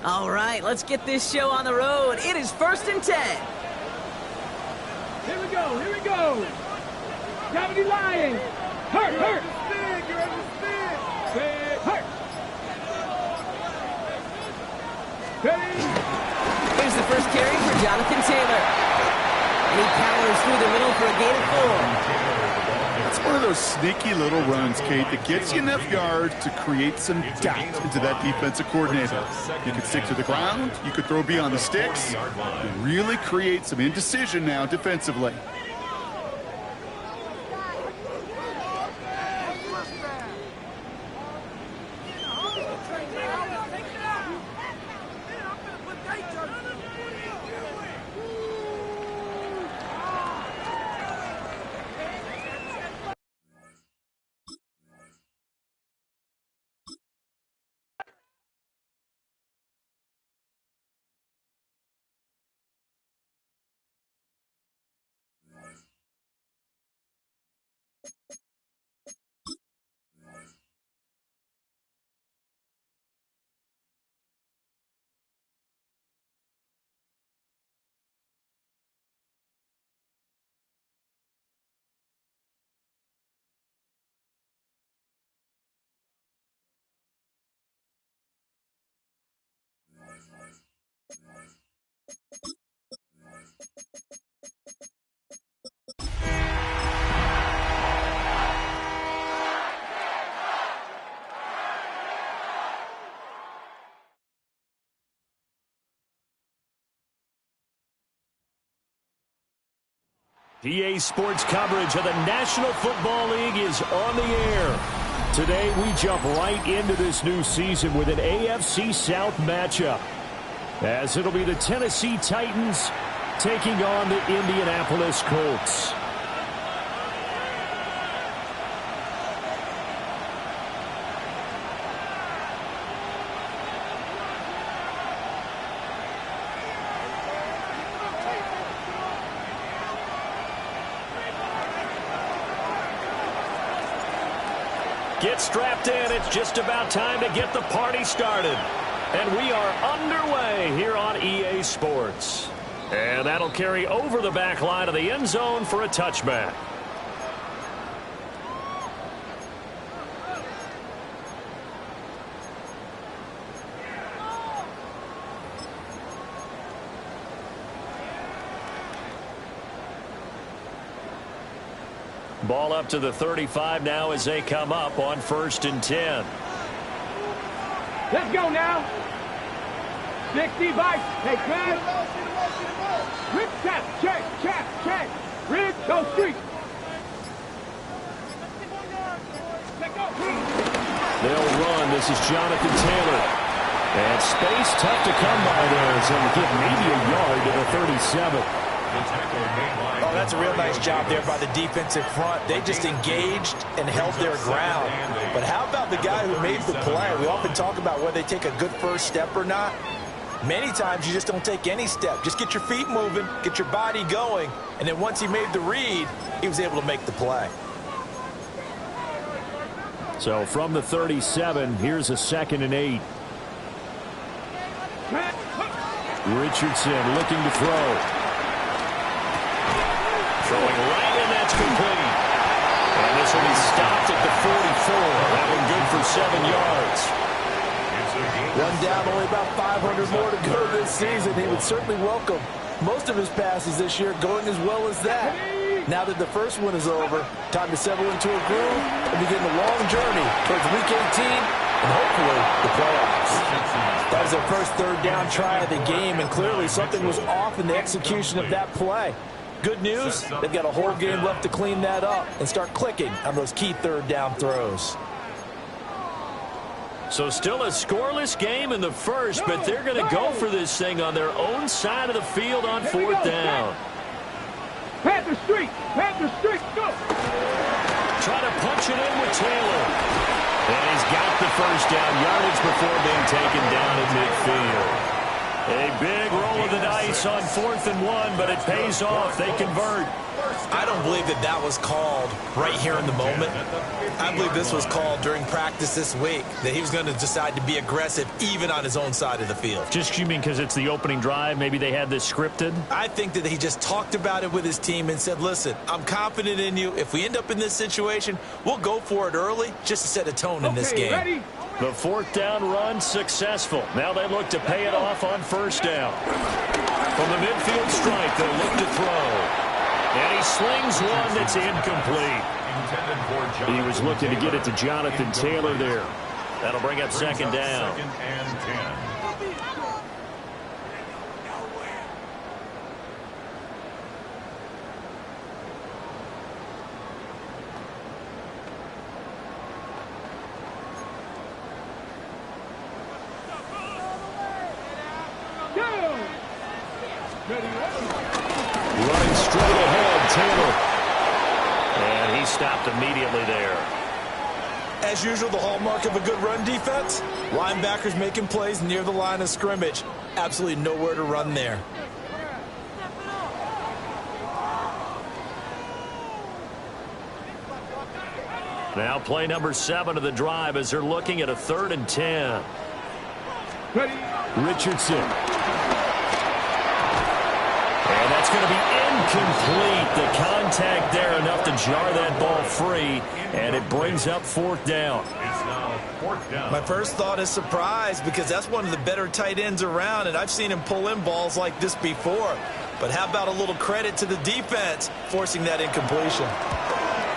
All right, let's get this show on the road. It is 1st and 10. Here we go, here we go. Gravity Lions. Hurt, hurt. You're at the spin. Hurt. Here's the first carry for Jonathan Taylor. And he powers through the middle for a gain of 4. It's one of those sneaky little runs, Kate, that gets you enough yards to create some doubt into that defensive coordinator. You could stick to the ground, you could throw beyond the sticks, and really create some indecision now defensively. EA Sports coverage of the National Football League is on the air. Today, we jump right into this new season with an AFC South matchup, as it'll be the Tennessee Titans taking on the Indianapolis Colts. Get strapped in. It's just about time to get the party started. And we are underway here on EA Sports. And that'll carry over the back line of the end zone for a touchback. Ball up to the 35 now as they come up on 1st and 10. Let's go now. 60 bites. Hey, Chris. Rip tap. Check. Rip, go street. They'll run. This is Jonathan Taylor. And space tough to come by there. So we get maybe a yard to the 37. Oh, that's a real nice job there by the defensive front. They just engaged and held their ground. But how about the guy who made the play? We often talk about whether they take a good first step or not. Many times you just don't take any step. Just get your feet moving, get your body going, and then once he made the read, he was able to make the play. So from the 37, here's a 2nd and 8. Richardson looking to throw. Throwing right, and that's complete. And this will be stopped at the 44. That one good for 7 yards. One down, only about 500 more to go this season. He would certainly welcome most of his passes this year going as well as that. Now that the first one is over, time to settle into a groove and begin the long journey towards Week 18 and hopefully the playoffs. That was their first 3rd down try of the game, and clearly something was off in the execution of that play. Good news, they've got a whole game left to clean that up and start clicking on those key 3rd down throws. So still a scoreless game in the first, but they're going to go for this thing on their own side of the field on 4th down. Panther Street, go! Try to punch it in with Taylor. And he's got the first down yardage before being taken down at midfield. A big roll of the dice on 4th and 1, but it pays off. They convert. I don't believe that that was called right here in the moment. I believe this was called during practice this week, that he was going to decide to be aggressive even on his own side of the field. Just, you mean because it's the opening drive? Maybe they had this scripted? I think that he just talked about it with his team and said, listen, I'm confident in you. If we end up in this situation, we'll go for it early just to set a tone in this game. Ready? The 4th down run successful. Now they look to pay it off on 1st down. From the midfield stripe, they'll look to throw. And he slings one that's incomplete. He was looking to get it to Jonathan Taylor there. That'll bring up 2nd down. 2nd and 10. Running straight ahead, Taylor. And he stopped immediately there. As usual, the hallmark of a good run defense, linebackers making plays near the line of scrimmage. Absolutely nowhere to run there. Now play number 7 of the drive as they're looking at a 3rd and 10. Richardson. And that's going to be incomplete. The contact there enough to jar that ball free, and it brings up 4th down. It's now 4th down. My first thought is surprise, because that's one of the better tight ends around, and I've seen him pull in balls like this before. But how about a little credit to the defense forcing that incompletion?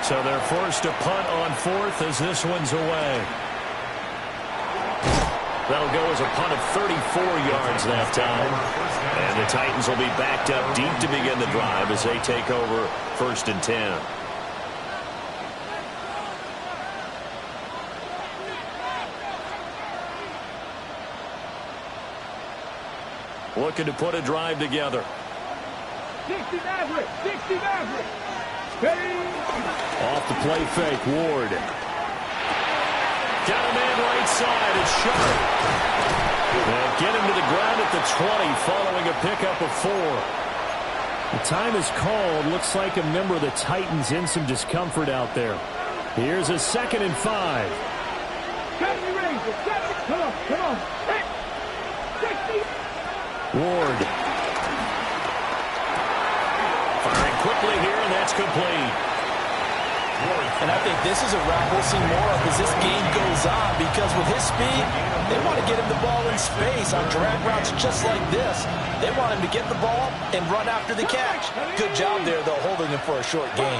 So they're forced to punt on 4th as this one's away. That'll go as a punt of 34 yards that time. And the Titans will be backed up deep to begin the drive as they take over 1st and 10. Looking to put a drive together. 60 Maverick. Off the play fake, Ward. Got a man right side. It's Sharp. And get him to the ground at the 20 following a pickup of 4. The time is called. Looks like a member of the Titans in some discomfort out there. Here's a 2nd and 5. Come on. 60. Ward. Firing quickly here, and that's complete. And I think this is a route we'll see more of as this game goes on, because with his speed, they want to get him the ball in space on drag routes just like this. They want him to get the ball and run after the catch. Good job there, though, holding him for a short gain.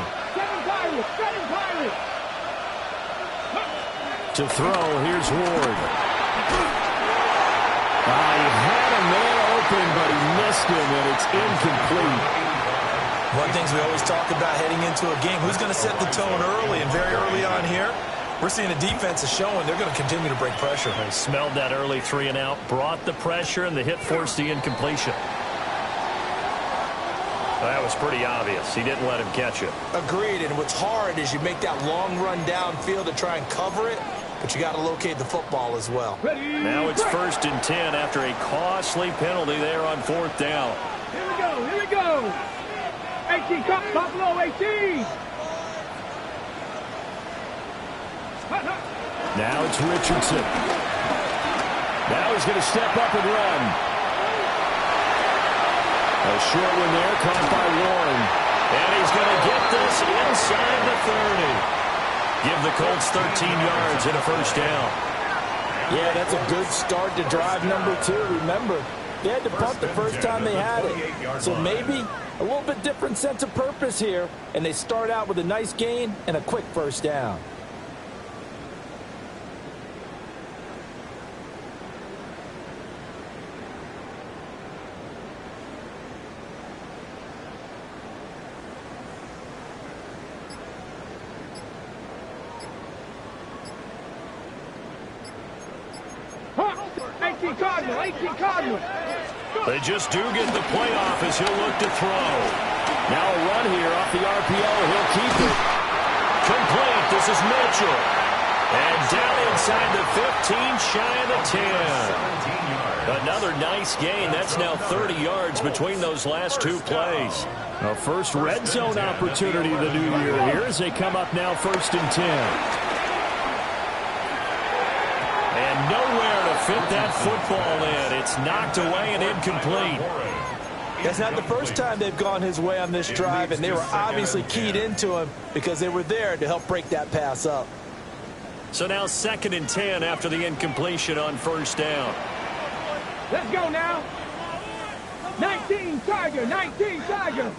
To throw, here's Ward. He had a man open, but he missed him, and it's incomplete. One of the things we always talk about heading into a game, who's going to set the tone early, and very early on here, we're seeing the defense is showing they're going to continue to break pressure. They smelled that early 3 and out, brought the pressure, and the hit forced the incompletion. That was pretty obvious. He didn't let him catch it. Agreed, and what's hard is you make that long run downfield to try and cover it, but you got to locate the football as well. Now it's 1st and 10 after a costly penalty there on 4th down. Here we go, here we go. 18, Buffalo 18. Now it's Richardson. Now he's going to step up and run. A short one there, caught by Warren. And he's going to get this inside the 30. Give the Colts 13 yards and a 1st down. Yeah, that's a good start to drive number 2. Remember, they had to punt the first time they had it. So maybe a little bit different sense of purpose here. And they start out with a nice gain and a quick 1st down. Cardinal. They just do get the playoff as he'll look to throw. Now a run here off the RPO. He'll keep it. Complete. This is Mitchell. And down inside the 15, shy of the 10. Another nice gain. That's now 30 yards between those last 2 plays. A first red zone opportunity of the new year here as they come up now 1st and 10. And nowhere to fit that football in. It's knocked away and incomplete. That's not the first time they've gone his way on this drive, and they were obviously keyed into him because they were there to help break that pass up. So now 2nd and 10 after the incompletion on 1st down. Let's go now. 19 Tiger, 19 Tiger.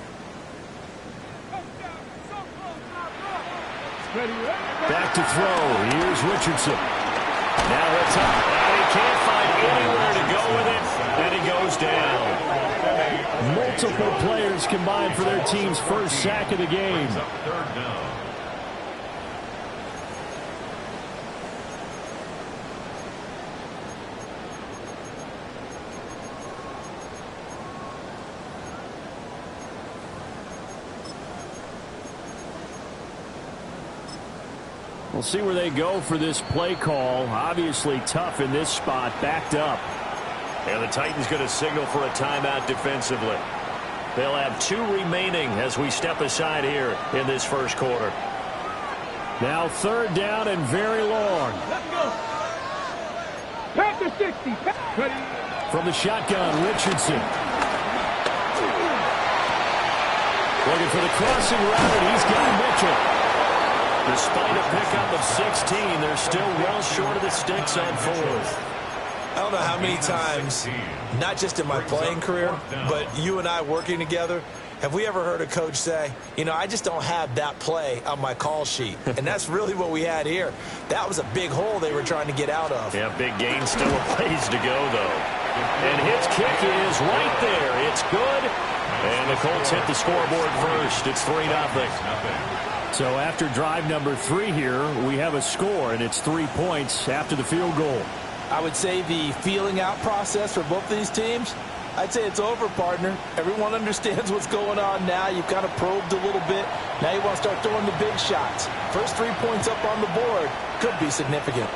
Back to throw. Here's Richardson. Now it's up, and he can't find anywhere to go with it, and he goes down. Multiple players combined for their team's first sack of the game. We'll see where they go for this play call. Obviously tough in this spot, backed up. And the Titans going to signal for a timeout defensively. They'll have 2 remaining as we step aside here in this 1st quarter. Now 3rd down and very long. Let's go. Panther 60. From the shotgun, Richardson. Looking for the crossing route, and he's got Mitchell. Despite a pickup of 16, they're still well short of the sticks on 4th. I don't know how many times, not just in my playing career, but you and I working together, have we ever heard a coach say, you know, I just don't have that play on my call sheet. And that's really what we had here. That was a big hole they were trying to get out of. Yeah, big gain, still a ways to go, though. And his kick is right there. It's good. And the Colts hit the scoreboard first. It's 3-0. So after drive number 3 here, we have a score, and it's 3 points after the field goal. I would say the feeling out process for both these teams, I'd say it's over, partner. Everyone understands what's going on now. You've kind of probed a little bit. Now you want to start throwing the big shots. First 3 points up on the board could be significant.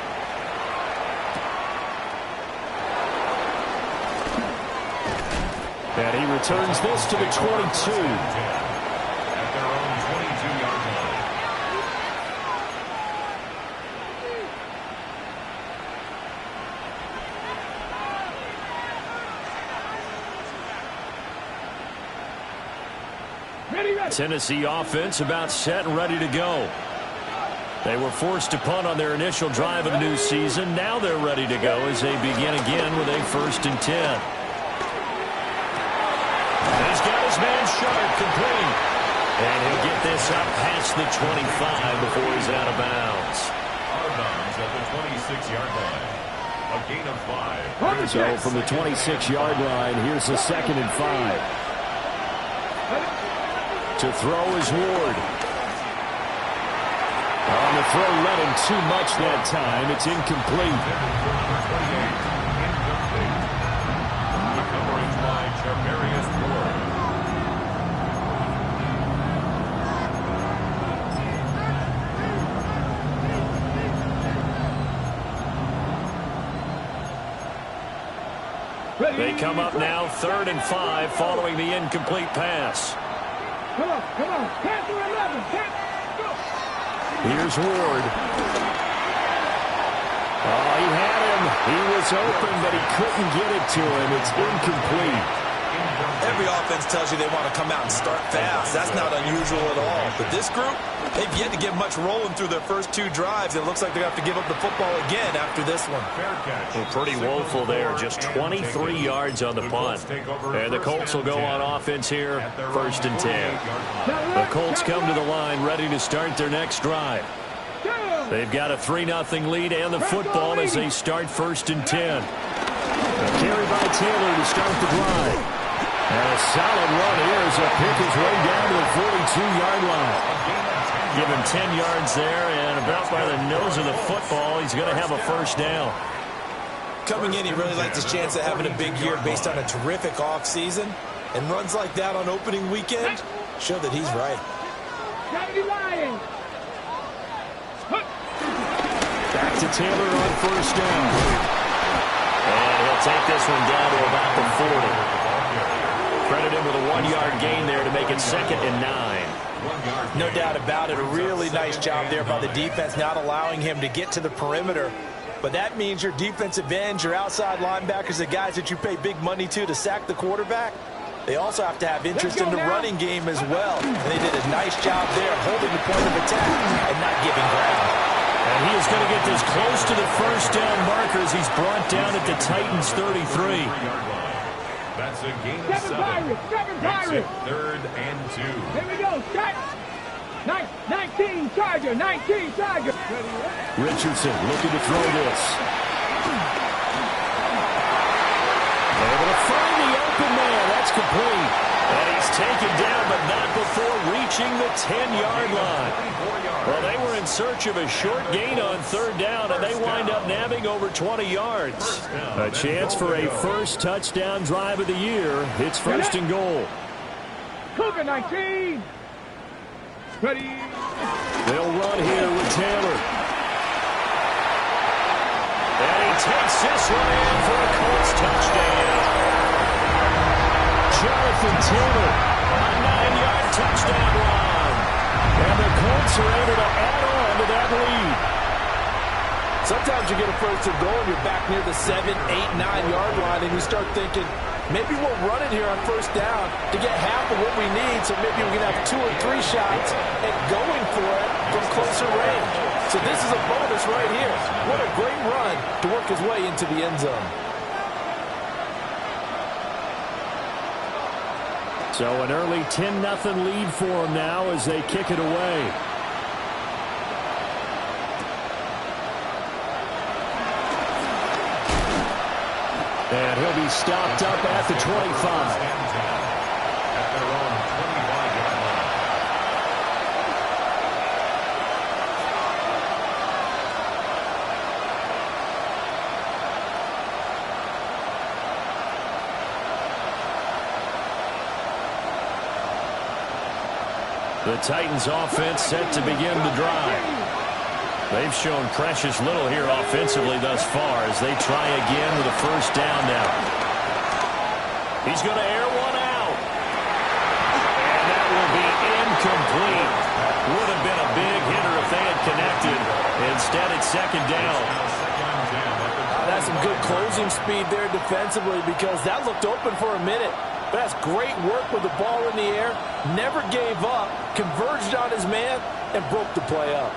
And he returns this to the 22. Tennessee offense about set and ready to go. They were forced to punt on their initial drive of the new season. Now they're ready to go as they begin again with a 1st and 10. He's got his man Sharp complete. And he'll get this up past the 25 before he's out of bounds. Out of bounds at the 26-yard line. A gain of 5. So from the 26-yard line, here's the 2nd and 5. To throw is Ward. On the throw, led him too much that time. It's incomplete. The coverage by Charvarius Ward. They come up now 3rd and 5 following the incomplete pass. Come on. Pass to 11. Go. Here's Ward. Oh, he had him. He was open, but he couldn't get it to him. It's incomplete. Every offense tells you they want to come out and start fast. That's not unusual at all. But this group, they've yet to get much rolling through their first 2 drives. It looks like they're going to have to give up the football again after this one. Well, pretty woeful there. Just 23 yards on the punt. And the Colts will go on offense here, 1st and 10. The Colts come to the line ready to start their next drive. They've got a 3-0 lead and the football as they start 1st and 10. A carry by Taylor to start the drive. And a solid run here as he'll pick his way down to the 42-yard line. Give him 10 yards there, and about by the nose of the football, he's going to have a 1st down. Coming in, he really likes his chance of having a big year based on a terrific offseason. And runs like that on opening weekend show that he's right. Back to Taylor on 1st down. And he'll take this one down to about the 40. Credit him with a 1-yard gain there to make it 2nd and 9. No doubt about it. A really nice job there by the defense, not allowing him to get to the perimeter. But that means your defensive ends, your outside linebackers, the guys that you pay big money to sack the quarterback, they also have to have interest in the running game as well. And they did a nice job there holding the point of attack and not giving ground. And he is going to get this close to the 1st down marker as he's brought down at the Titans' 33. That's a gain of 7. Makes it 3rd and 2. Here we go. Start. 19 Charger. 19 Charger. Richardson looking to throw this. Able to find the open man. That's complete. And he's taken down, but not before reaching the 10-yard line. Well, they were in search of a short gain on 3rd down, and they wind up nabbing over 20 yards. A chance for a 1st touchdown drive of the year. It's 1st and goal. Cougar 19. Ready. They'll run here with Taylor. And he takes this one in for a Colts touchdown. Jonathan Taylor, a 9-yard touchdown run. And the Colts are able to add on to that lead. Sometimes you get a 1st and goal and you're back near the 7, 8, 9-yard line and you start thinking, maybe we'll run it here on 1st down to get half of what we need, so maybe we can have 2 or 3 shots at going for it from closer range. So this is a bonus right here. What a great run to work his way into the end zone. So an early 10-0 lead for them now as they kick it away. And he'll be stopped up at the 25. The Titans offense set to begin the drive. They've shown precious little here offensively thus far as they try again with a 1st down now. He's going to air one out. And that will be incomplete. Would have been a big hitter if they had connected. Instead, it's 2nd down. That's some good closing speed there defensively because that looked open for a minute. But that's great work with the ball in the air. Never gave up, converged on his man, and broke the play up.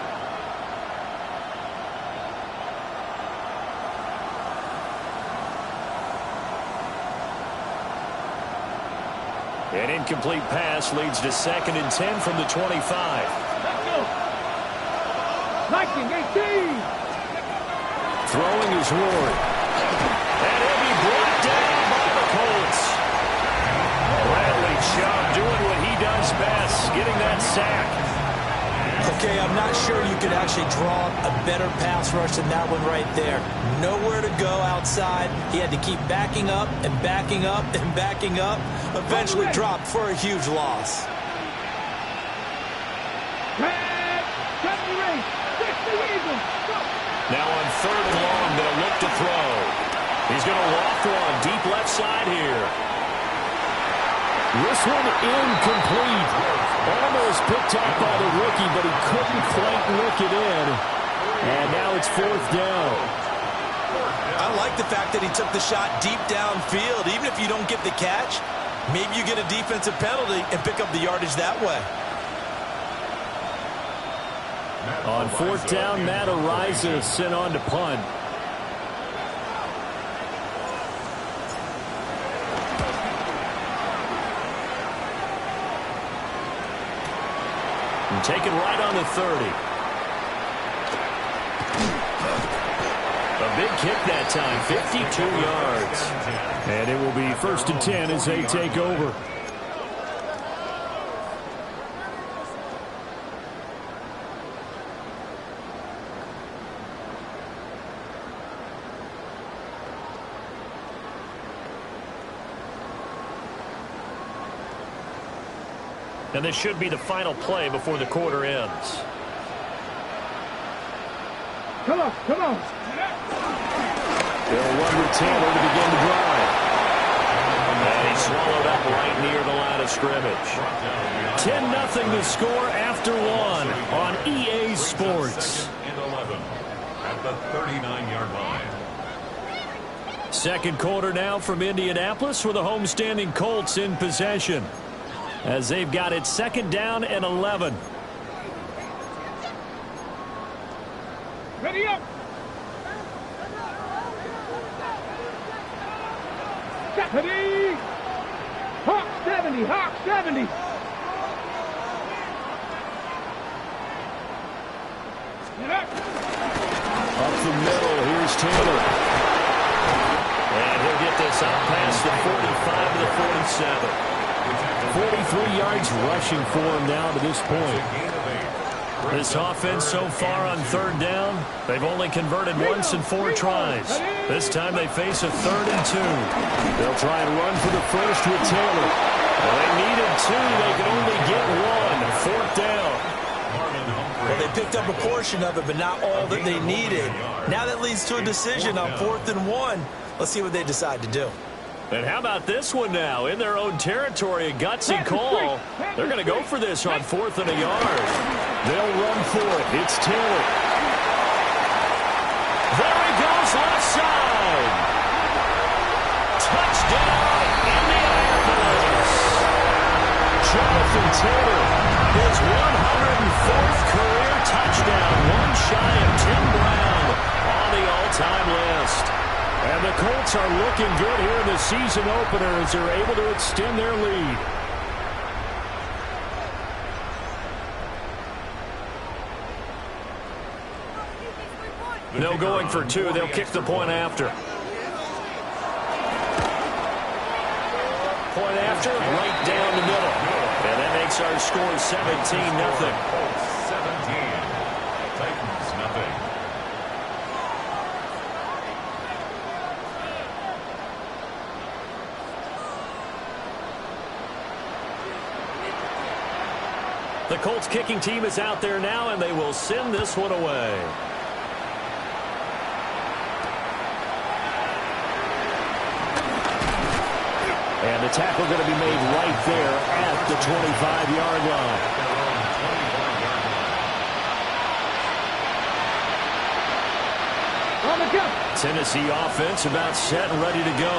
An incomplete pass leads to 2nd and 10 from the 25. Let's go. 19-18. Throwing is Ward. And he'll be brought down by the Colts. Bradley Chubb doing what he does best, getting that sack. Okay, I'm not sure you could actually draw a better pass rush than that one right there. Nowhere to go outside. He had to keep backing up and backing up and backing up. Eventually dropped for a huge loss. Now on 3rd and long, they'll look to throw. He's going to loft one deep left side here. This one incomplete. Almost picked up by the rookie, but he couldn't quite look it in. And now it's 4th down. I like the fact that he took the shot deep downfield. Even if you don't get the catch, maybe you get a defensive penalty and pick up the yardage that way. On 4th down, Matt Ariza sent on to punt. And take it right on the 30. A big kick that time, 52 yards. And it will be 1st and 10 as they take over. And this should be the final play before the quarter ends. Come on, come on. They'll run with Taylor to begin the drive. And he's swallowed up right near the line of scrimmage. 10-0 the score after one on EA Sports. And 11 at the 39-yard line. Second quarter now from Indianapolis with the homestanding Colts in possession, as they've got it 2nd down and 11. Ready up. Ready. Hawk 70, Hawk 70. Get up. Up the middle, here's Taylor. And he'll get this out past the 45 to the 47. 43 yards rushing for him now to this point. This offense so far on 3rd down, they've only converted once in 4 tries. This time they face a 3rd and 2. They'll try and run for the first with Taylor. Well, they needed 2. They can only get 1. 4th down. Well, they picked up a portion of it, but not all that they needed. Now that leads to a decision on 4th and 1. Let's see what they decide to do. And how about this one now? In their own territory, a gutsy call. They're going to go for this on 4th and a yard. They'll run for it. It's Taylor. There he goes, left side. Touchdown, Indianapolis. Jonathan Taylor, his 104th career touchdown. One shy of Tim Brown on the all-time list. And the Colts are looking good here in the season opener as they're able to extend their lead. No going for 2. They'll kick the point after. Point after, right down the middle. And that makes our score 17-0. 17. Titans, nothing. The Colts kicking team is out there now, and they will send this one away. And the tackle going to be made right there at the 25-yard line. Tennessee offense about set and ready to go.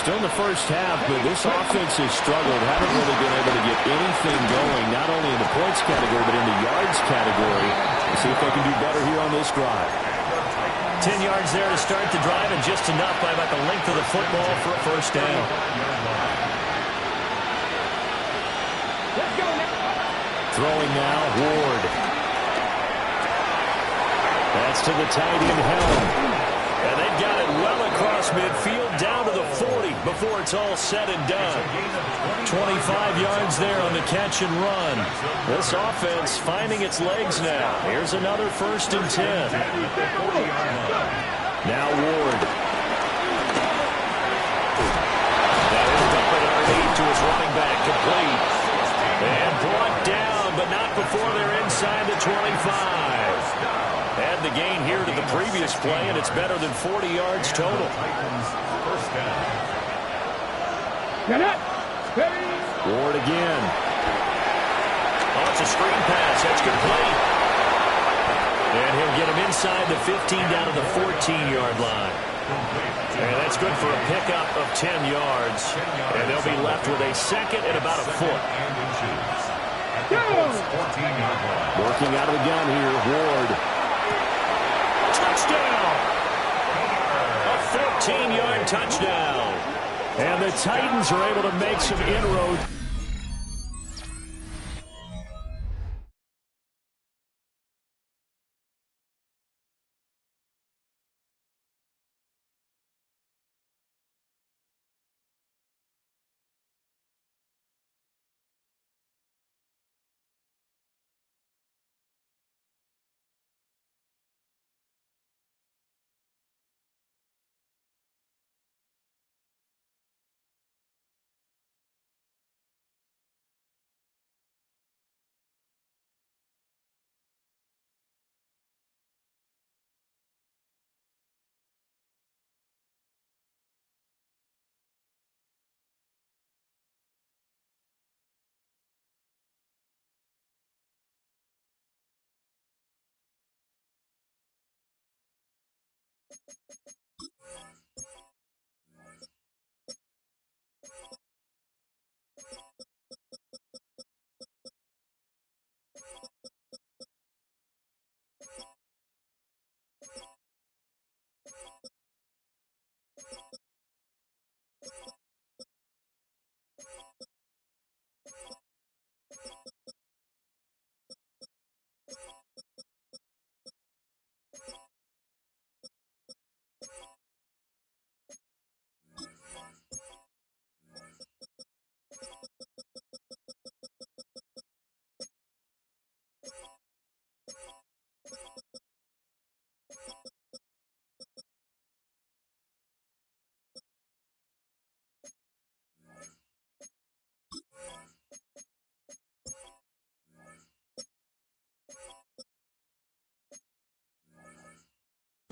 Still in the first half, but this offense has struggled. Haven't really been able to get anything going, not only in the points category, but in the yards category. We'll see if they can do better here on this drive. 10 yards there to start the drive, and just enough by about the length of the football for a first down. Throwing now, Ward. That's to the tight end, Helm. And they've got it well across midfield, down to the 40 before it's all said and done. 25 yards there on the catch and run. This offense finding its legs now. Here's another 1st and 10. Now Ward. That is up at our lead to his running back, complete. And brought down, but not before they're inside the 25. And add the gain here to the previous play, and it's better than 40 yards total. First down. Get it. Ward again. Oh, it's a screen pass. That's complete. And he'll get him inside the 15 down to the 14-yard line. And that's good for a pickup of 10 yards. And they'll be left with a second and about a foot. Working out of the gun here, Ward. Touchdown! A 14-yard touchdown. And the Titans are able to make some inroads.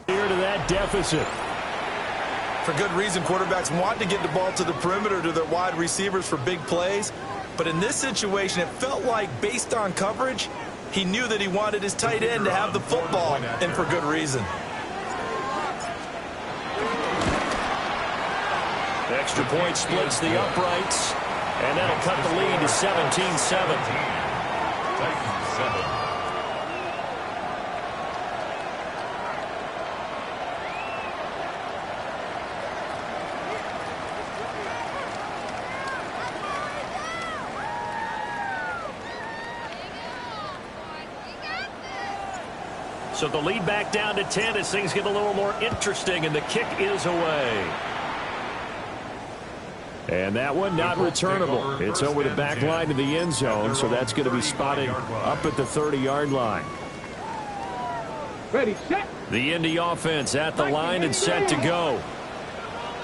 Here to that deficit. For good reason, quarterbacks want to get the ball to the perimeter to their wide receivers for big plays. But in this situation, it felt like, based on coverage, he knew that he wanted his tight end to have the football, and for good reason. Extra point splits the uprights, and that'll cut the lead to 17-7. Titans 7. So the lead back down to 10 as things get a little more interesting, and the kick is away. And that one not returnable. It's over the back line to the end zone, so that's going to be spotted up at the 30-yard line. Ready, set. The Indy offense at the line and set to go.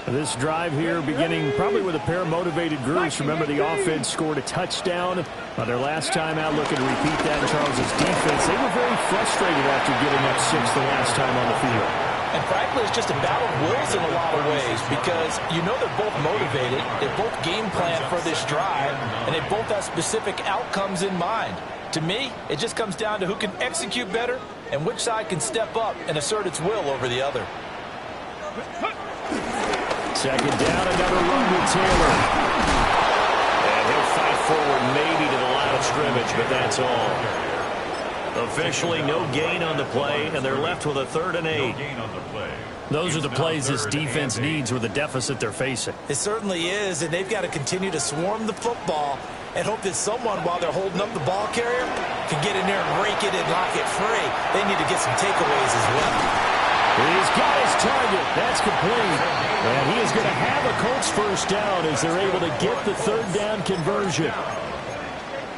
This drive here beginning probably with a pair of motivated groups. Remember, the offense scored a touchdown on their last time out. Looking to repeat that in Charles's defense. They were very frustrated after giving up 6 the last time on the field. And frankly, it's just a battle of wills in a lot of ways, because you know they're both motivated, they both game plan for this drive, and they both have specific outcomes in mind. To me, it just comes down to who can execute better and which side can step up and assert its will over the other. Second down, another run with Taylor. And he'll fight forward maybe to the line of scrimmage, but that's all. Officially no gain on the play, and they're left with a 3rd and 8. Those are the plays this defense needs with the deficit they're facing. It certainly is, and they've got to continue to swarm the football and hope that someone, while they're holding up the ball carrier, can get in there and rake it and lock it free. They need to get some takeaways as well. He's got his target. That's complete. And he is going to have a Colts first down as they're able to get the 3rd down conversion.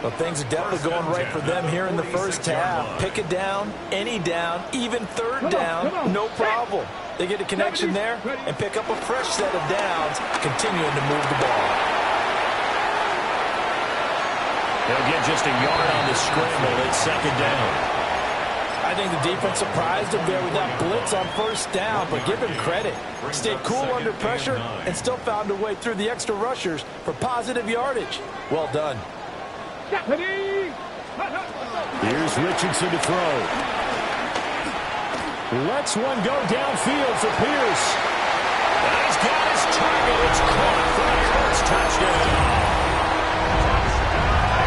Well, things are definitely going right for them here in the first half. Pick a down, any down, even 3rd down, no problem. They get a connection there and pick up a fresh set of downs, continuing to move the ball. They'll get just a yard on the scramble at 2nd down. I I think the defense surprised him there with that blitz on first down, but give him credit. Stayed cool under pressure and still found a way through the extra rushers for positive yardage. Well done. Here's Richardson to throw. Lets one go downfield for Pierce. And he's got his target. It's caught for a Colts touchdown.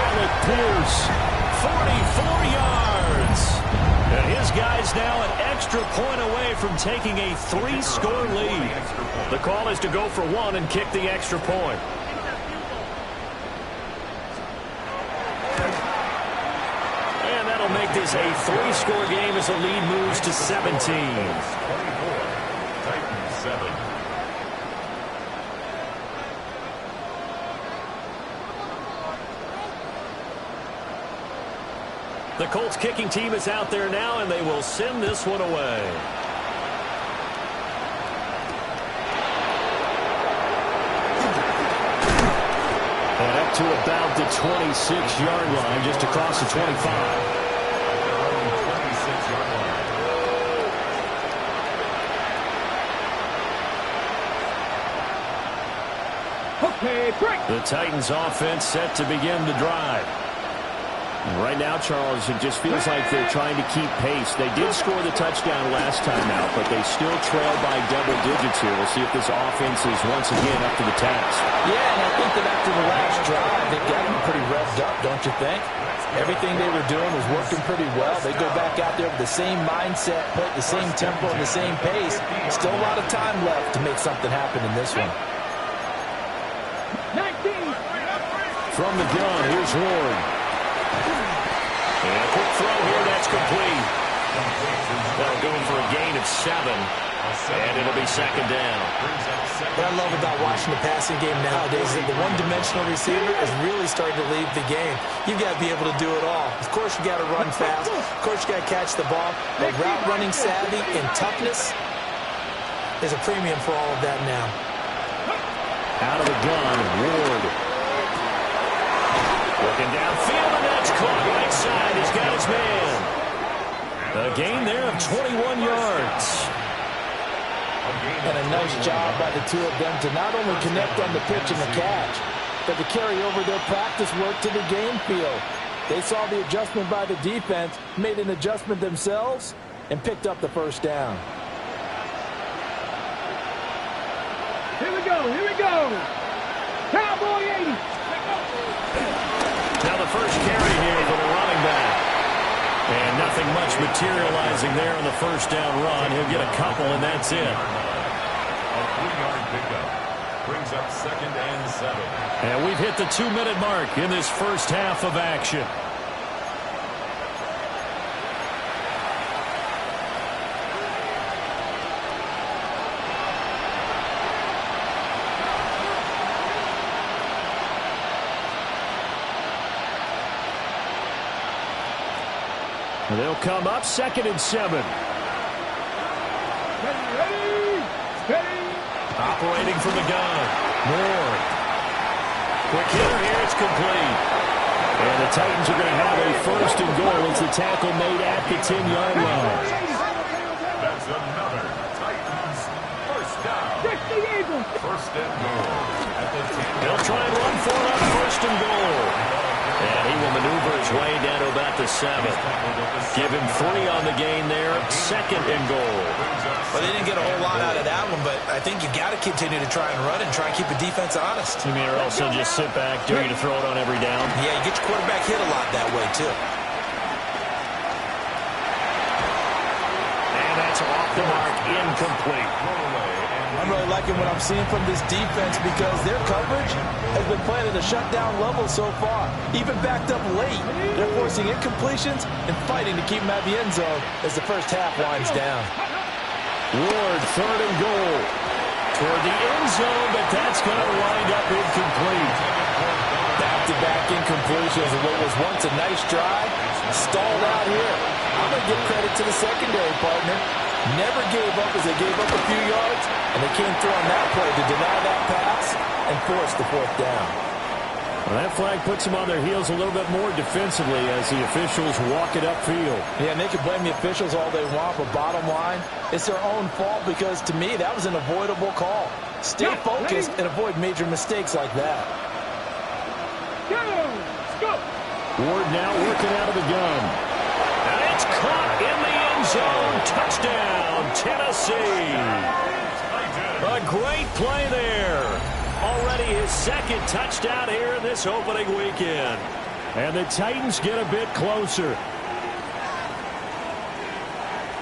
Alec Pierce, 44 yards. And his guy's now an extra point away from taking a 3-score lead. The call is to go for one and kick the extra point. And that'll make this a 3-score game as the lead moves to 17. 24, Titans 7. The Colts kicking team is out there now, and they will send this one away. And up to about the 26-yard line, just across the 25. Okay, break. The Titans offense set to begin the drive. Right now, Charles, it just feels like they're trying to keep pace. They did score the touchdown last time out, but they still trail by double digits here. We'll see if this offense is once again up to the task. Yeah, and I think that after the last drive, they've got them pretty revved up, don't you think? Everything they were doing was working pretty well. They go back out there with the same mindset, play at the same tempo and the same pace. Still a lot of time left to make something happen in this one. 19. From the gun, here's Ward. And a quick throw here, that's complete. That'll go for a gain of 7. And it'll be second down. What I love about watching the passing game nowadays is that the one-dimensional receiver is really starting to leave the game. You've got to be able to do it all. Of course, you got to run fast. Of course, you got to catch the ball. But route running savvy and toughness is a premium for all of that now. Out of the gun, Ward. Looking downfield, and that's caught right side. He's got his man. A gain there of 21 yards. And a nice job by the two of them to not only connect on the pitch and the catch, but to carry over their practice work to the game field. They saw the adjustment by the defense, made an adjustment themselves, and picked up the first down. Here we go, here we go. Cowboy 80. Now the first carry here for the running back. And nothing much materializing there on the first down run. He'll get a couple, and that's it. A 3-yard pickup brings up 2nd and 7. And we've hit the 2-minute mark in this first half of action. They'll come up 2nd and 7. Ready. Operating from the gun. Moore. Quick hitter here. It's complete. And the Titans are going to have a 1st and goal as the tackle made at the 10-yard line. That's another Titans first down. 1st and goal at the 10. They'll try and run for it on 1st and goal. And he will maneuver his way down to about the 7. Give him 3 on the gain there. 2nd and goal. Well, they didn't get a whole lot out of that one, but I think you got to continue to try and run and try and keep the defense honest. You mean, or else he'll just sit back, dare you to throw it on every down? Yeah, you get your quarterback hit a lot that way, too. And that's off the mark, incomplete. I'm really liking what I'm seeing from this defense because their coverage has been playing at a shutdown level so far. Even backed up late, they're forcing incompletions and fighting to keep them at the end zone as the first half winds down. Ward, 3rd and goal. Toward the end zone, but that's going to wind up incomplete. Back-to-back incompletions of what was once a nice drive, stalled out here. I'm going to give credit to the secondary partner. Never gave up as they gave up a few yards, and they came through on that play to deny that pass and force the 4th down. Well, that flag puts them on their heels a little bit more defensively as the officials walk it upfield. Yeah, and they can blame the officials all they want, but bottom line, it's their own fault because, to me, that was an avoidable call. Stay focused and avoid major mistakes like that. Ward now working out of the gun. And it's caught in the end zone. Touchdown, Tennessee. A great play there. Already his second touchdown here in this opening weekend. And the Titans get a bit closer.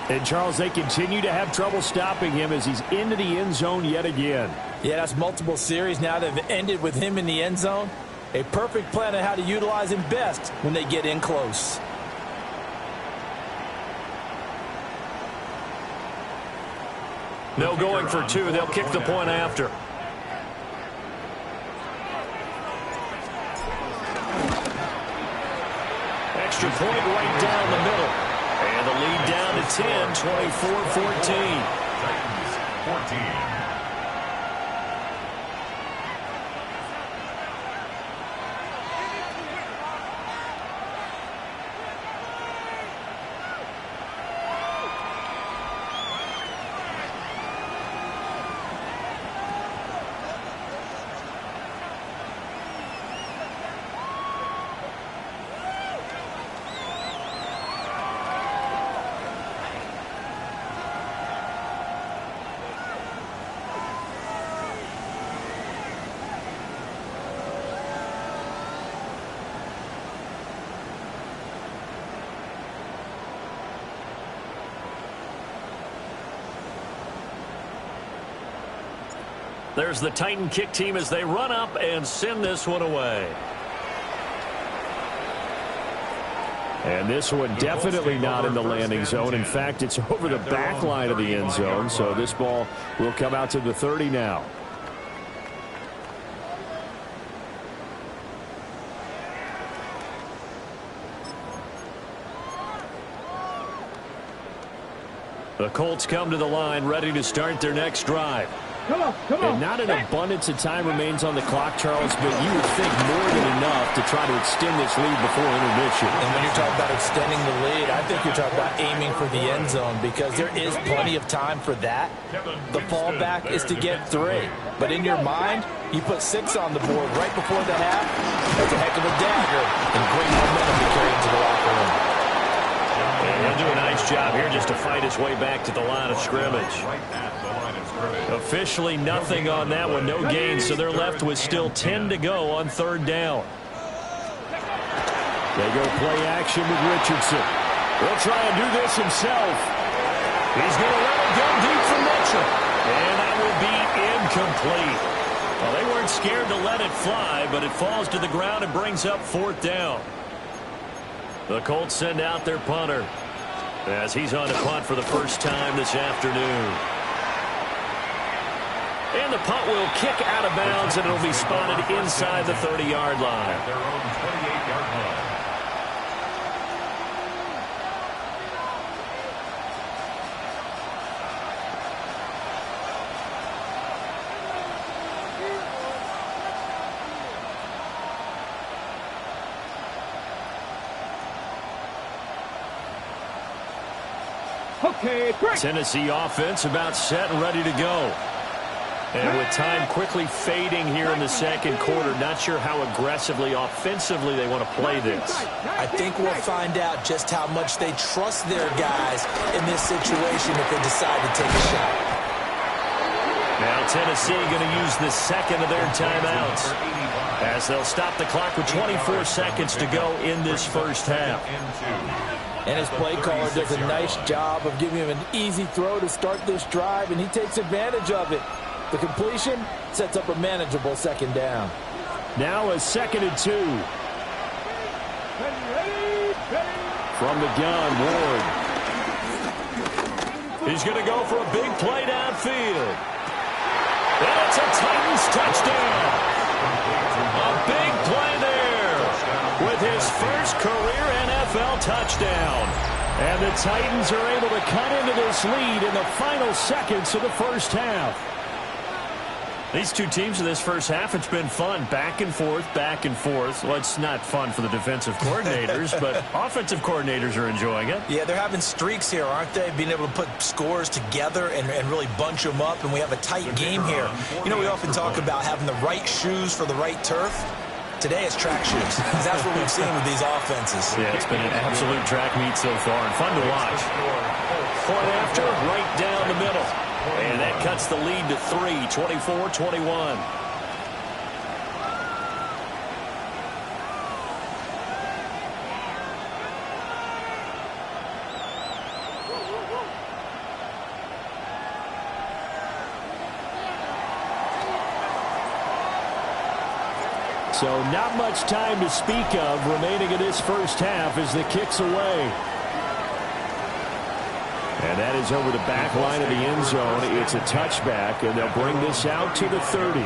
And, Charles, they continue to have trouble stopping him as he's into the end zone yet again. Yeah, that's multiple series now that have ended with him in the end zone. A perfect plan on how to utilize him best when they get in close. No going for two. They'll kick the point after. Extra point right down the middle. And the lead down to 10, 24-14. Titans 14. There's the Titan kick team as they run up and send this one away. And this one definitely not in the landing zone. In fact, it's over the back line of the end zone. So this ball will come out to the 30 now. The Colts come to the line ready to start their next drive. Come on. And not an abundance of time remains on the clock, Charles, but you would think more than enough to try to extend this lead before intermission. And when you're talking about extending the lead, I think you're talking about aiming for the end zone because there is plenty of time for that. The fallback is to get 3. But in your mind, you put 6 on the board right before the half. That's a heck of a dagger and great momentum to carry into the locker room. And he'll do a nice job here just to fight his way back to the line of scrimmage. Officially nothing on that one, no gain, so they're left with still 10 to go on third down. They go play action with Richardson. He'll try and do this himself. He's going to let it go deep for Mitchell. And that will be incomplete. Well, they weren't scared to let it fly, but it falls to the ground and brings up fourth down. The Colts send out their punter as he's on to punt for the first time this afternoon. And the punt will kick out of bounds, and it'll be spotted inside the 30-yard line. At their own 28-yard line. Okay, great. Tennessee offense about set and ready to go. And with time quickly fading here in the second quarter, not sure how aggressively, offensively they want to play this. I think we'll find out just how much they trust their guys in this situation if they decide to take a shot. Now Tennessee going to use the second of their timeouts as they'll stop the clock with 24 seconds to go in this first half. And his play caller does a nice job of giving him an easy throw to start this drive, and he takes advantage of it. The completion sets up a manageable second down. Now a 2nd and 2. From the gun, Ward. He's going to go for a big play downfield. And it's a Titans touchdown. A big play there with his first career NFL touchdown. And the Titans are able to cut into this lead in the final seconds of the first half. These two teams in this first half, it's been fun. Back and forth, back and forth. Well, it's not fun for the defensive coordinators, but offensive coordinators are enjoying it. Yeah, they're having streaks here, aren't they? Being able to put scores together and really bunch them up, and we have a tight game here. You know, we often talk about having the right shoes for the right turf. Today it's track shoes. That's what we've seen with these offenses. Yeah, it's been an absolute track meet so far and fun to watch. Point after, right down the middle. And that cuts the lead to 3, 24-21. So not much time to speak of remaining in this first half as the kick's away. And that is over the back line of the end zone. It's a touchback, and they'll bring this out to the 30.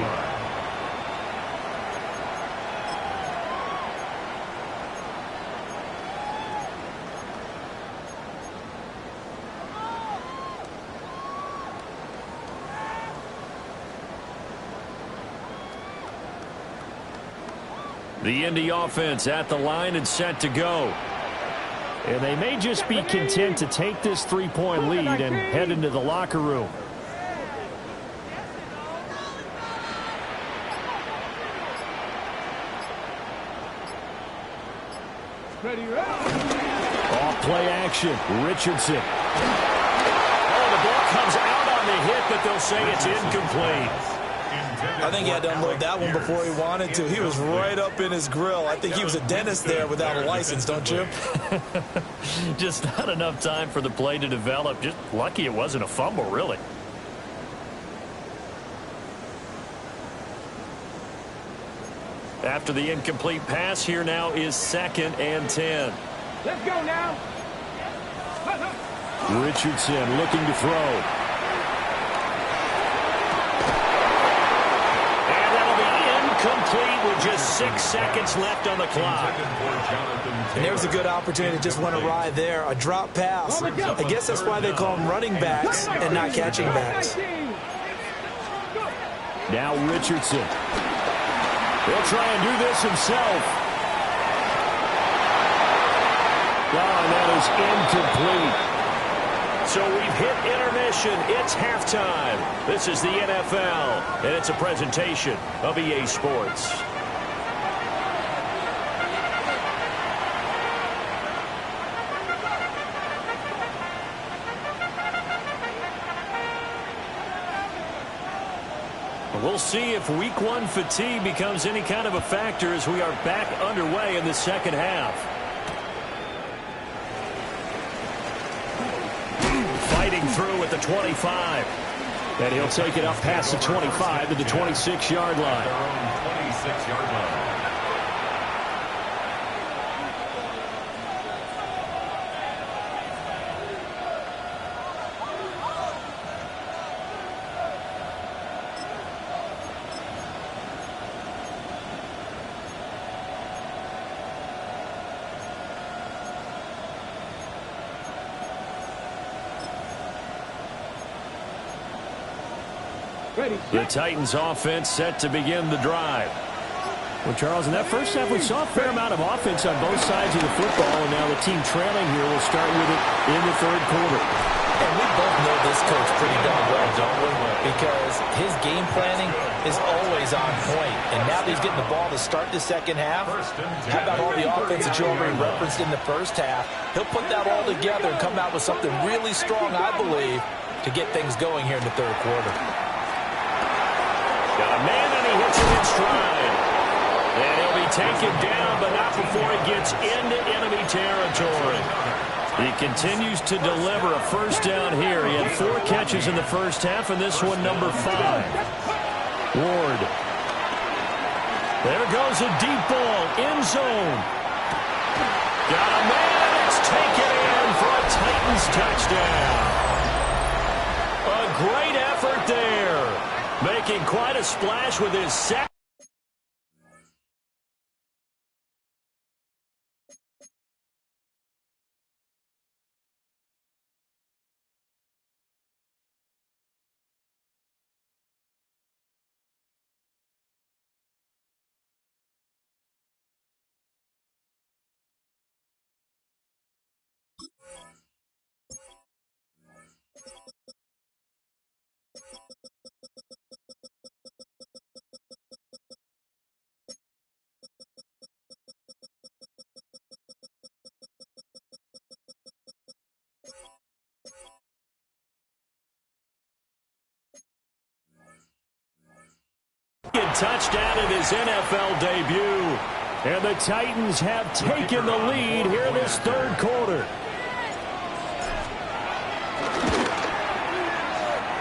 The Indy offense at the line and set to go. And they may just be content to take this 3-point lead and head into the locker room. Off play action. Richardson. Oh, the ball comes out on the hit, but they'll say it's incomplete. I think he had to unload that one before he wanted to. He was right up in his grill. I think he was a dentist there without a license, don't you? Just not enough time for the play to develop. Just lucky it wasn't a fumble, really. After the incomplete pass, here now is 2nd and 10. Let's go now. Richardson looking to throw. Complete with just 6 seconds left on the clock. And there's a good opportunity to just want to ride there. A drop pass. I guess that's why they call them running backs and not catching backs. Now Richardson. He'll try and do this himself. Oh, and that is incomplete. So we've hit intermission. It's halftime. This is the NFL, and it's a presentation of EA Sports. We'll see if Week 1 fatigue becomes any kind of a factor as we are back underway in the second half. Fighting through at the 25. And he'll take it up past the 25 to the 26-yard line. 26-yard line. The Titans offense set to begin the drive. Well, Charles, in that first half, we saw a fair amount of offense on both sides of the football, and now the team trailing here will start with it in the third quarter. And we both know this coach pretty darn well, don't we? Because his game planning is always on point. And now that he's getting the ball to start the second half, how about all the offense that you already referenced in the first half? He'll put that all together and come out with something really strong, I believe, to get things going here in the third quarter. Got a man, and he hits him in stride. And he'll be taken down, but not before he gets into enemy territory. He continues to deliver a first down here. He had 4 catches in the first half, and this one number 5. Ward. There goes a deep ball, end zone. Got a man, it's taken in for a Titans touchdown. A great effort there. Making quite a splash with his second. Touchdown in his NFL debut. And the Titans have taken the lead here in this third quarter.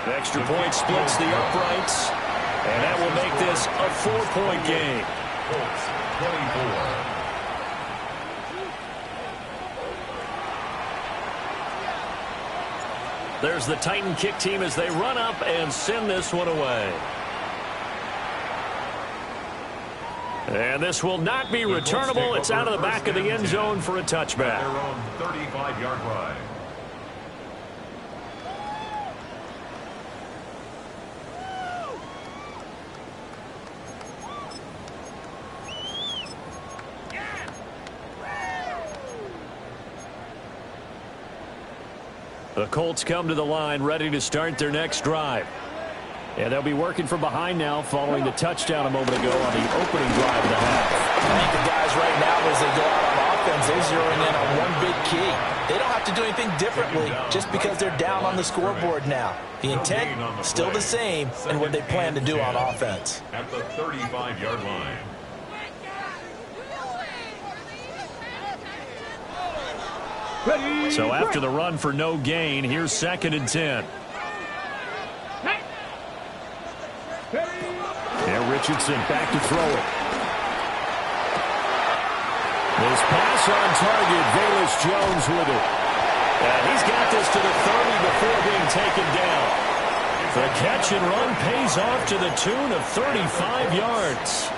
The extra point splits the uprights. And that will make this a 4-point game. Colts 24. There's the Titan kick team as they run up and send this one away. And this will not be returnable. It's out of the back of the end zone for a touchback. Their own 35-yard line. The Colts come to the line ready to start their next drive. And they'll be working from behind now following the touchdown a moment ago on the opening drive of the half. I think the guys right now, as they go out on offense, they're zeroing in on one big key. They don't have to do anything differently just because they're down on the scoreboard now. The intent, still the same, and what they plan to do on offense. At the 35-yard line. So after the run for no gain, here's 2nd and 10. And Richardson back to throw it. This pass on target. Velus Jones with it. And he's got this to the 30 before being taken down. The catch and run pays off to the tune of 35 yards.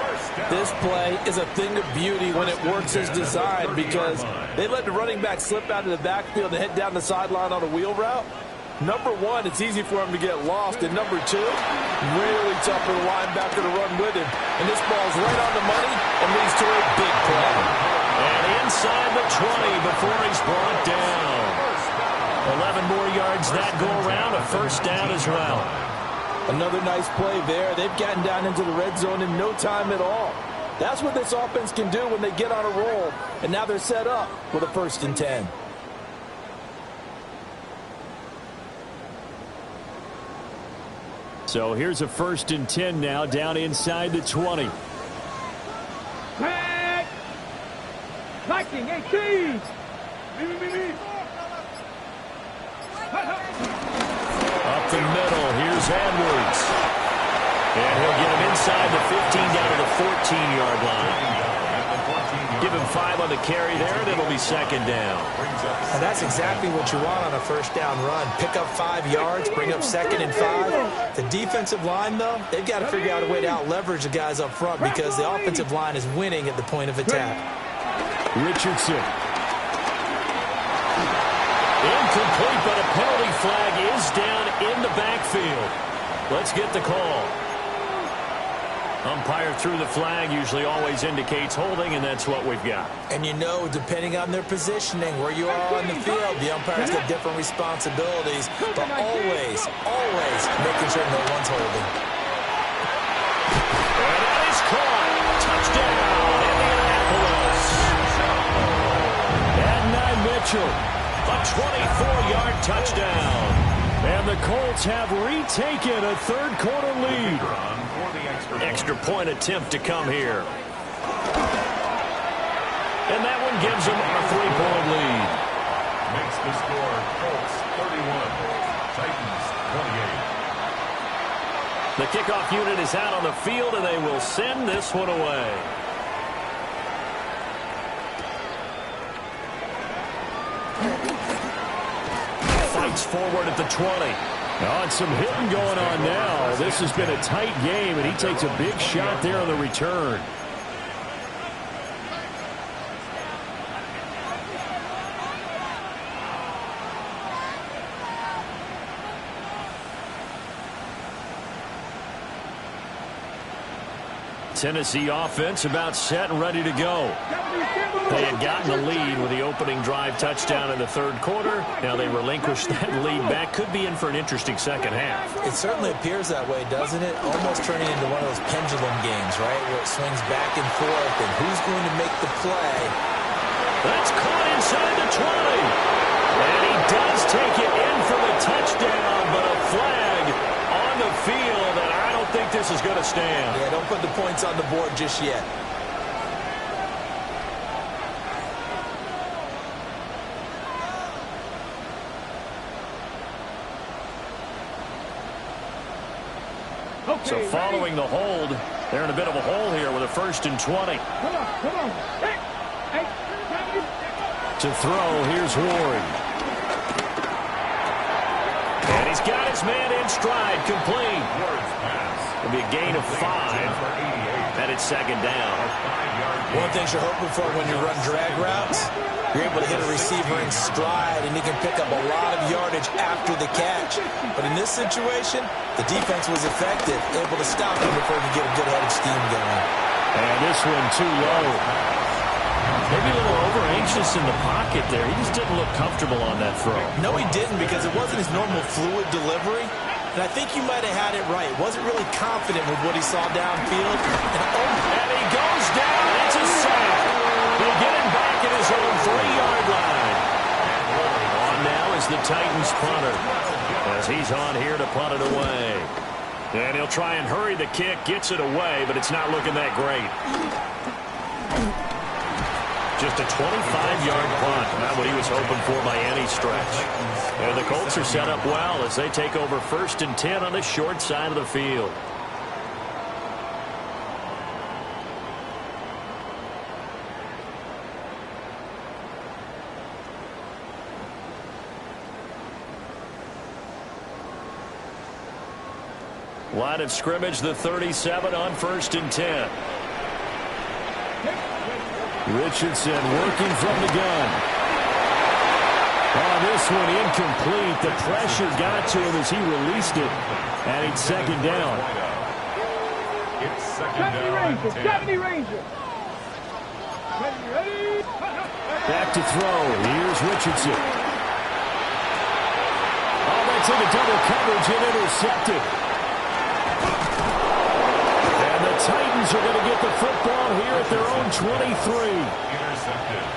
This play is a thing of beauty when it works as designed because they let the running back slip out of the backfield and head down the sideline on a wheel route. Number one, it's easy for him to get lost. And number two, really tough for the linebacker to run with him. And this ball's right on the money and leads to a big play. And inside the 20 before he's brought down. 11 more yards that go around, a first down as well. Another nice play there. They've gotten down into the red zone in no time at all. That's what this offense can do when they get on a roll. And now they're set up with a 1st and 10. So here's a 1st and 10 now down inside the 20. Tag! Liking 18! Up the middle, here's Edwards. And he'll get him inside the 15 down to the 14-yard line. Give him 5 on the carry there, and it'll be 2nd down. And that's exactly what you want on a 1st down run. Pick up 5 yards, bring up 2nd and 5. The defensive line, though, they've got to figure out a way to out-leverage the guys up front because the offensive line is winning at the point of attack. Richardson. Incomplete, but a penalty flag is down in the backfield. Let's get the call. Umpire threw the flag, usually always indicates holding, and that's what we've got. And you know, depending on their positioning, where you are on the field, the umpires got different responsibilities, but always making sure no one's holding. And that is caught. Touchdown, Indianapolis. Adonai Mitchell, a 24-yard touchdown. And the Colts have retaken a third-quarter lead. Extra point attempt to come here. And that one gives them a 3-point lead. Makes the score Colts 31, Titans 28. The kickoff unit is out on the field, and they will send this one away. Fights forward at the 20. Oh, and some hitting going on now. This has been a tight game, and he takes a big shot there on the return. Tennessee offense about set and ready to go. They had gotten the lead with the opening drive touchdown in the third quarter. Now they relinquish that lead back. Could be in for an interesting second half. It certainly appears that way, doesn't it? Almost turning into one of those pendulum games, right? Where it swings back and forth, and who's going to make the play? That's caught inside the 20. And he does take it in for the touchdown, but a flag on the field, and I don't think this is going to stand. Yeah, don't put the points on the board just yet. So following the hold, they're in a bit of a hole here with a 1st and 20. Come on. Hey. To throw, here's Ward. And he's got his man in stride, complete. It'll be a gain of 5. Headed second down. One thing you're hoping for when you run drag routes, you're able to hit a receiver in stride, and he can pick up a lot of yardage after the catch. But in this situation, the defense was effective, able to stop him before he could get a good head of steam going. And this one too low. Maybe a little over-anxious in the pocket there. He just didn't look comfortable on that throw. No, he didn't, because it wasn't his normal fluid delivery. And I think you might have had it right. Wasn't really confident with what he saw downfield. And he goes down. It's a sack. They get him back at his own 3-yard line. On now is the Titans punter, as he's on here to punt it away. And he'll try and hurry the kick, gets it away, but it's not looking that great. Just a 25-yard punt. Not what he was hoping for by any stretch. And the Colts are set up well as they take over 1st and 10 on the short side of the field. Line of scrimmage, the 37 on 1st and 10. Richardson working from the gun. Oh, this one incomplete. The pressure got to him as he released it. And it's second down. It's second down. 70 Ranger. Ready. Back to throw. Here's Richardson. Oh, that's into double coverage and intercepted. And the Titans are going to get the football here at their own 23.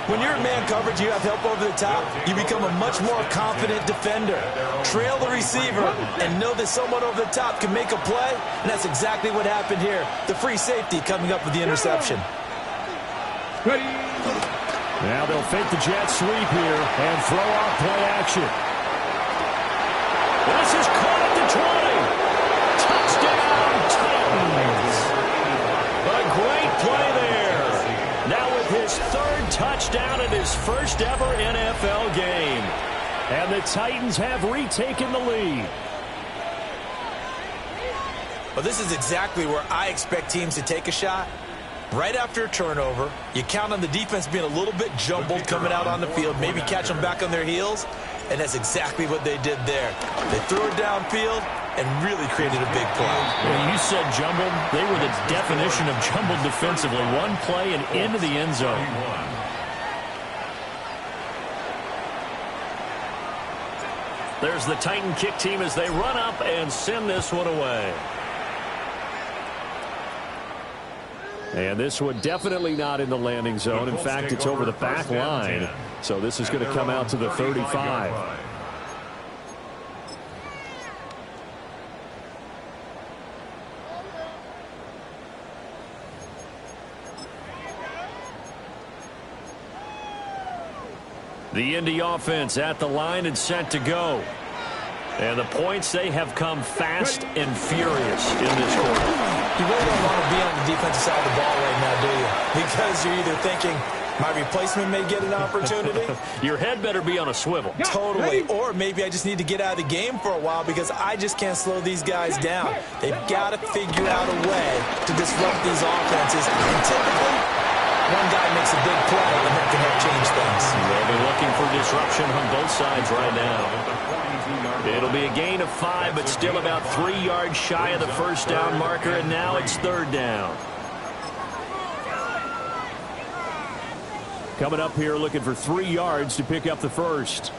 When you're in man coverage, you have help over the top, you become a much more confident defender. Trail the receiver and know that someone over the top can make a play, and that's exactly what happened here. The free safety coming up with the interception. Ready. Now they'll fake the jet sweep here and throw off play action. This is caught at the 20. Touchdown, Titans. A great play there. Now with his 3rd touchdown in his first ever NFL game. And the Titans have retaken the lead. Well, this is exactly where I expect teams to take a shot. Right after a turnover, you count on the defense being a little bit jumbled coming out on the field, maybe catch them back on their heels, and that's exactly what they did there. They threw it downfield and really created a big play. When you said jumbled, they were the definition of jumbled defensively. One play and into the end zone. There's the Titan kick team as they run up and send this one away. And this one definitely not in the landing zone. In fact, it's over the back line. So this is going to come out to the 35. The Indy offense at the line and set to go. And the points, they have come fast and furious in this quarter. You really don't want to be on the defensive side of the ball right now, do you? Because you're either thinking, my replacement may get an opportunity. Your head better be on a swivel. Totally. Or maybe I just need to get out of the game for a while because I just can't slow these guys down. They've got to figure out a way to disrupt these offenses. And typically, one guy makes a big play and that can help change things. They'll be looking for disruption on both sides right now. It'll be a gain of 5, but still about 3 yards shy of the first down marker, and now it's 3rd down. Coming up here looking for 3 yards to pick up the first.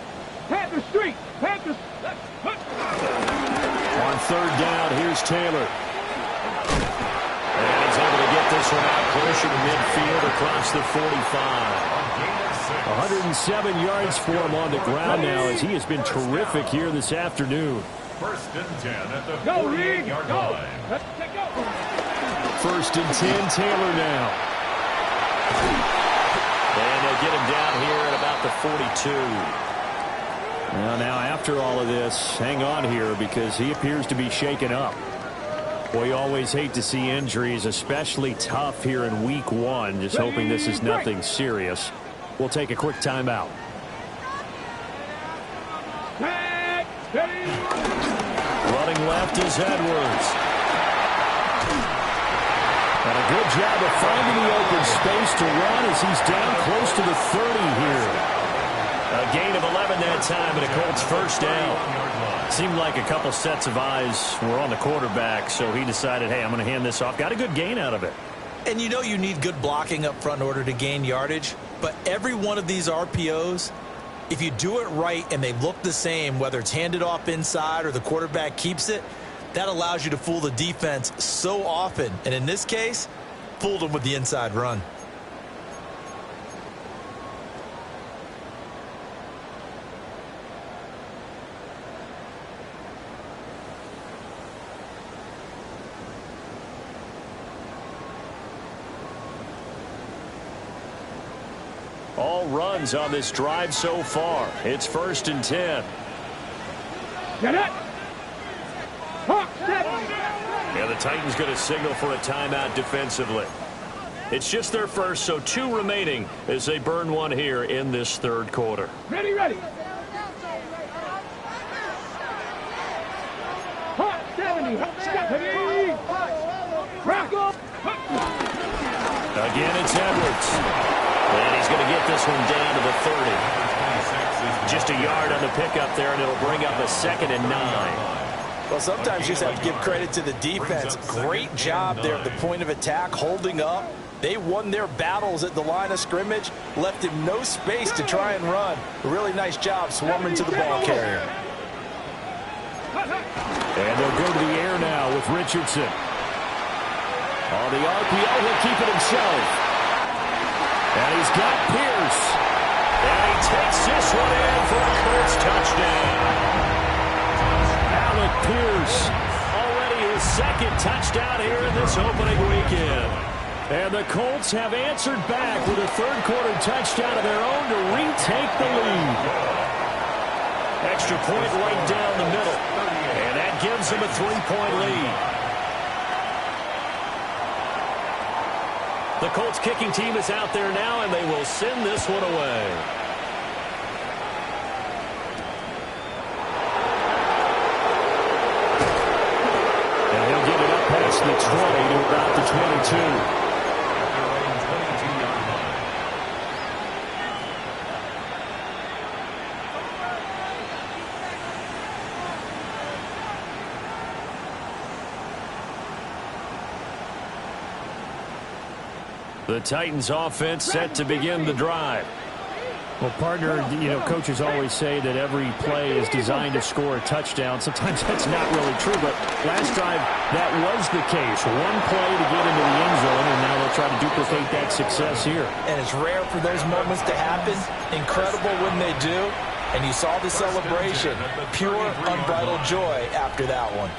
Panther Street. Panther. On third down, here's Taylor. And he's able to get this one out closer to midfield across the 45. 107 yards for him on the ground now as he has been terrific here this afternoon. First and 10 at the 48-yard line. First and 10, Taylor now. And they'll get him down here at about the 42. Well, now after all of this, hang on here because he appears to be shaken up. Boy, you always hate to see injuries, especially tough here in week 1. Just hoping this is nothing serious. We'll take a quick timeout. Running left is Edwards. And a good job of finding the open space to run as he's down close to the 30 here. A gain of 11 that time and a Colts first down. Seemed like a couple sets of eyes were on the quarterback, so he decided, hey, I'm going to hand this off. Got a good gain out of it. And you know you need good blocking up front in order to gain yardage, but every one of these RPOs, if you do it right and they look the same, whether it's handed off inside or the quarterback keeps it, that allows you to fool the defense so often. And in this case, fooled them with the inside run. All runs on this drive so far. It's first and 10. Get it. Yeah, the Titans going to signal for a timeout defensively. It's just their first, so 2 remaining as they burn one here in this third quarter. Ready, ready. Hot 70. Rock up. Again, it's Edwards. And he's going to get this one down to the 30. Just a yard on the pickup there, and it'll bring up a 2nd and 9. Well, sometimes you just have to give credit to the defense. Great job there at the point of attack, holding up. They won their battles at the line of scrimmage, left him no space to try and run. A really nice job swarming to the ball carrier. And they'll go to the air now with Richardson. On the RPO, he'll keep it himself. And he's got Pierce. And he takes this one in for a Colts touchdown. Alec Pierce, already his 2nd touchdown here in this opening weekend. And the Colts have answered back with a third quarter touchdown of their own to retake the lead. Extra point right down the middle. And that gives them a 3-point lead. The Colts kicking team is out there now, and they will send this one away. And he'll get it up past the 20 to about the 22. The Titans offense set to begin the drive. Well, partner, you know, coaches always say that every play is designed to score a touchdown. Sometimes that's not really true, but last drive that was the case. One play to get into the end zone, and now they'll try to duplicate that success here. And it's rare for those moments to happen. Incredible when they do. And you saw the celebration. Pure, unbridled joy after that one.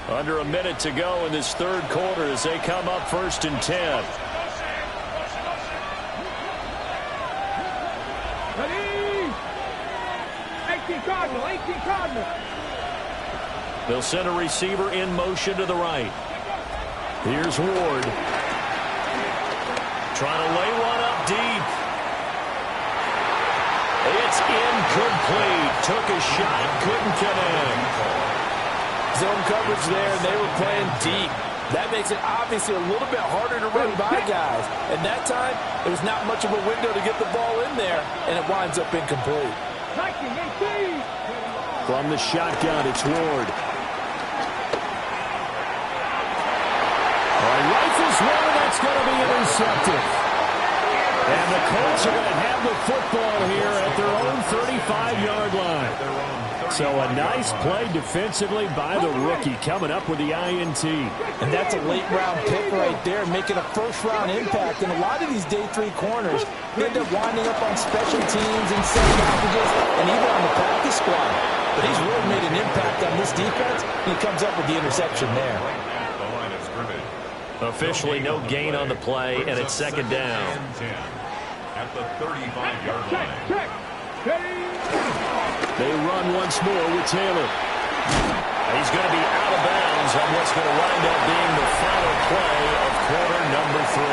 Under a minute to go in this third quarter as they come up first and 10. Ready. 18 Cardinal, 18 Cardinal. They'll send a receiver in motion to the right. Here's Ward. Trying to lay one up deep. It's incomplete. Took a shot, couldn't connect. Zone coverage there, and they were playing deep. That makes it obviously a little bit harder to run by guys. And that time, there was not much of a window to get the ball in there, and it winds up incomplete. From the shotgun, it's Ward. Rifles one That's going to be intercepted. And the Colts are going to have the football here at their own 35-yard line. So a nice play defensively by the rookie coming up with the INT. And that's a late-round pick right there, making a first-round impact. And a lot of these day 3 corners end up winding up on special teams and set packages and even on the practice squad. But he's really made an impact on this defense. He comes up with the interception there. Officially no gain on the play, and it's second down. At the 35-yard line. They run once more with Taylor. He's going to be out of bounds on what's going to wind up being the final play of quarter number 3.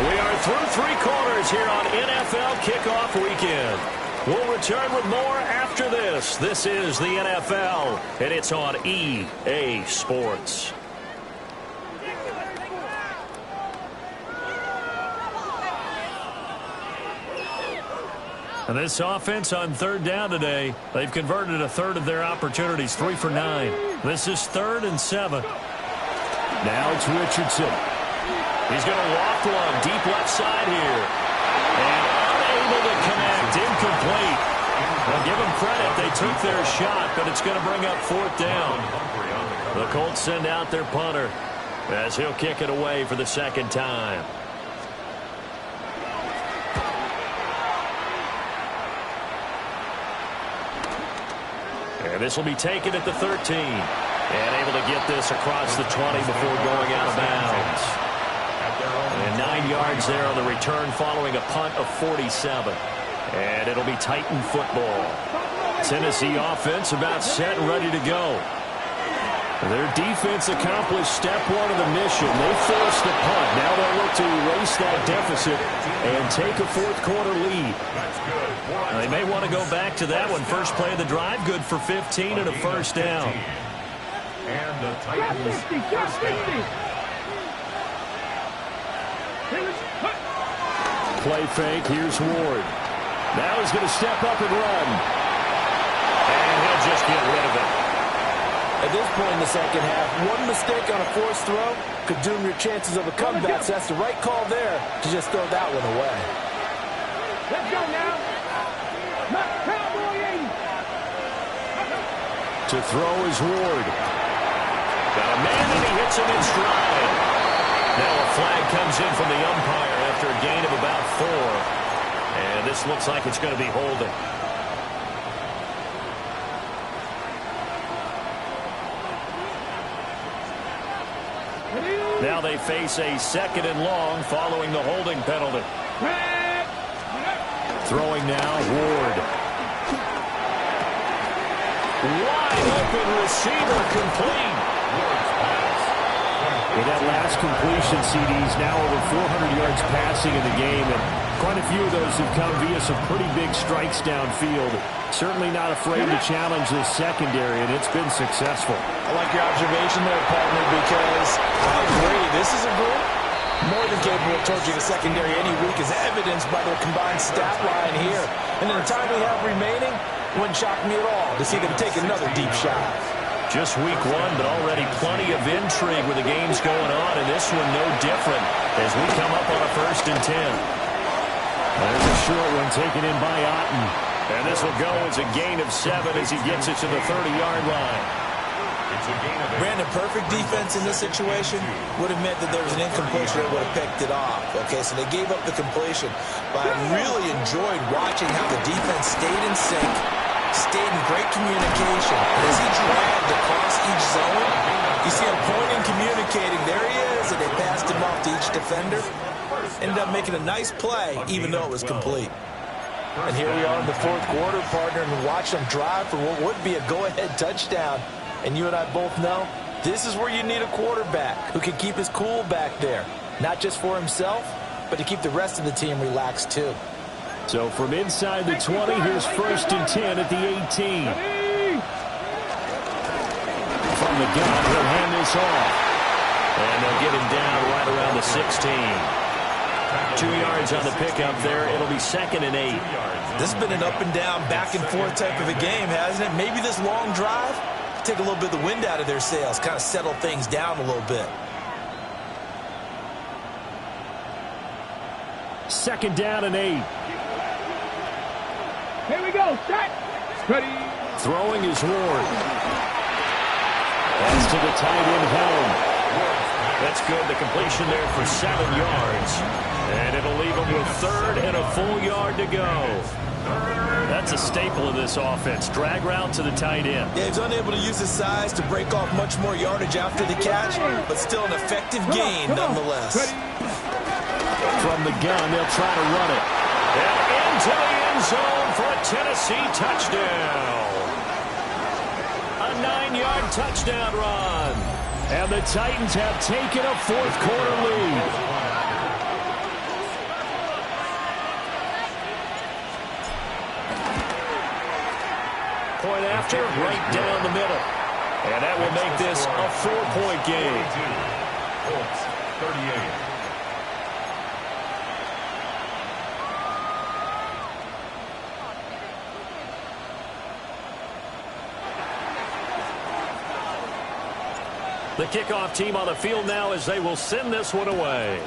We are through 3 quarters here on NFL Kickoff Weekend. We'll return with more after this. This is the NFL, and it's on EA Sports. And this offense on third down today, they've converted a third of their opportunities, 3 for 9. This is 3rd and 7. Now it's Richardson. He's going to walk one deep left side here. And unable to connect, incomplete. Well, give them credit. They took their shot, but it's going to bring up 4th down. The Colts send out their punter as he'll kick it away for the 2nd time. And this will be taken at the 13. And able to get this across the 20 before going out of bounds. And 9 yards there on the return following a punt of 47. And it'll be Titan football. Tennessee offense about set and ready to go. Their defense accomplished step 1 of the mission. They forced the punt. Now they'll look to erase that deficit and take a 4th quarter lead. Now, they may want to go back to that one. First play of the drive, good for 15 and a 1st down. And the Titans first down. Play fake. Here's Ward. Now he's going to step up and run. And he'll just get rid of it. At this point in the second half, one mistake on a forced throw could doom your chances of a comeback. So that's the right call there to just throw that one away. Let's go now. Cowboy 80. To throw is Ward. Got a man and he hits him in stride. Now a flag comes in from the umpire after a gain of about 4. And this looks like it's going to be holding. Now they face a 2nd and long following the holding penalty. Throwing now, Ward. Wide open receiver complete. With that last completion, CD's now over 400 yards passing in the game, and quite a few of those have come via some pretty big strikes downfield. Certainly not afraid to challenge this secondary, and it's been successful. I like your observation there, partner, because I agree. This is a group more than capable of torching a secondary any week, as evidenced by their combined stat line here. And in the time we have remaining, it wouldn't shock me at all to see them take another deep shot. Just week 1, but already plenty of intrigue with the games going on, and this one no different as we come up on a 1st and 10. There's a short one taken in by Otten, and this will go as a gain of 7 as he gets it to the 30-yard line. Brandon, perfect defense in this situation would have meant that there was an incompletion that would have picked it off. Okay, so they gave up the completion, but I really enjoyed watching how the defense stayed in sync, stayed in great communication. As he dragged across each zone, you see him pointing, communicating. There he is, and they passed him off to each defender. Ended up making a nice play, even though it was complete. And here we are in the 4th quarter, partner, and watch them drive for what would be a go-ahead touchdown. And you and I both know this is where you need a quarterback who can keep his cool back there, not just for himself, but to keep the rest of the team relaxed too. So from inside the 20, here's 1st and 10 at the 18. From the gun, he'll hand this off. And they'll get him down right around the 16. 2 yards on the pickup there. It'll be 2nd and 8. This has been an up and down, back and forth type of a game, hasn't it? Maybe this long drive take a little bit of the wind out of their sails, kind of settle things down a little bit. 2nd down and 8. Here we go. Set. Ready. Throwing is Ward. That's to the tight end Helm. That's good. The completion there for 7 yards. And it'll leave him with 3rd and a full yard to go. That's a staple of this offense. Drag route to the tight end. Yeah, he's unable to use his size to break off much more yardage after the catch, but still an effective gain nonetheless. From the gun, they'll try to run it. And into the end zone for a Tennessee touchdown. A 9-yard touchdown run. And the Titans have taken a 4th quarter lead. Point after, right down the middle. And that will make this a 4-point game. Colts, 38. The kickoff team on the field now as they will send this one away.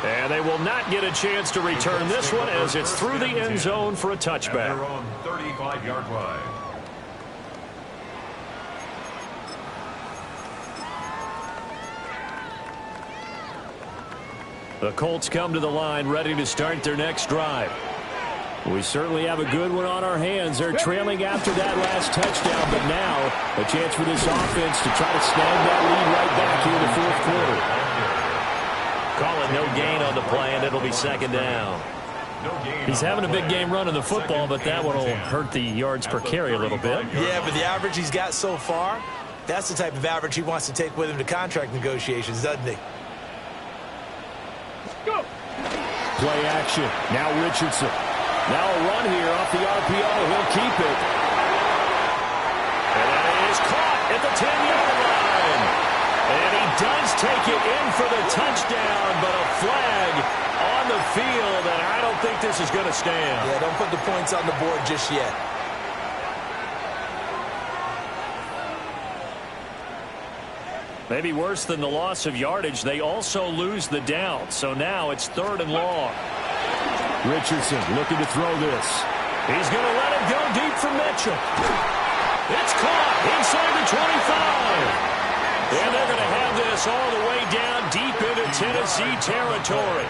And they will not get a chance to return this one as it's through the end zone for a touchback. They're on 35-yard line. The Colts come to the line ready to start their next drive. We certainly have a good one on our hands. They're trailing after that last touchdown, but now a chance for this offense to try to snag that lead right back here in the 4th quarter. Call it no gain on the play, and it'll be 2nd down. He's having a big game running the football, but that one will hurt the yards per carry a little bit. Yeah, but the average he's got so far, that's the type of average he wants to take with him to contract negotiations, doesn't he? Go. Play action. Now Richardson. Now a run here off the RPO. He'll keep it. And that is caught at the 10-yard line. And he does take it in for the touchdown, but a flag on the field, and I don't think this is going to stand. Yeah, don't put the points on the board just yet. Maybe worse than the loss of yardage, they also lose the down. So now it's 3rd and long. Richardson looking to throw this. He's going to let it go deep for Mitchell. It's caught inside the 25. And they're going to have this all the way down deep into Tennessee territory.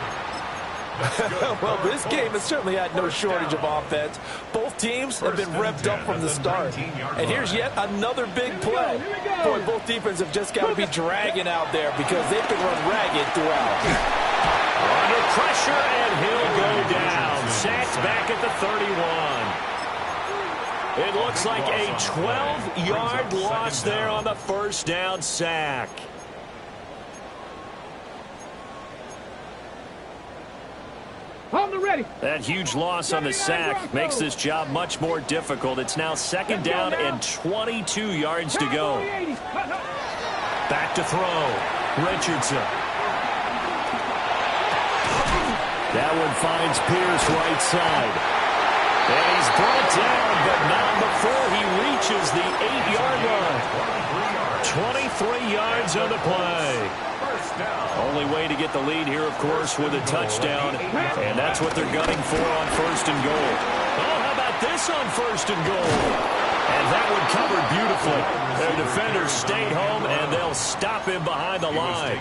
Well, this game has certainly had no shortage of offense. Both teams have been revved up from the start. And here's yet another big play. Boy, both defenses have just got to be dragging out there because they can run ragged throughout. Under pressure, and he'll go down. Sacked back at the 31. It looks like a 12-yard loss there on the 1st down sack. On the ready. That huge loss on the sack makes this job much more difficult. It's now 2nd down and 22 yards to go. Back to throw. Richardson. That one finds Pierce right side. And he's brought down, but not before he reaches the 8-yard line. 23 yards on the play. Only way to get the lead here, of course, with a touchdown. And that's what they're gunning for on 1st and goal. Oh, how about this on 1st and goal? And that one covered beautifully. Their defenders stayed home, and they'll stop him behind the line.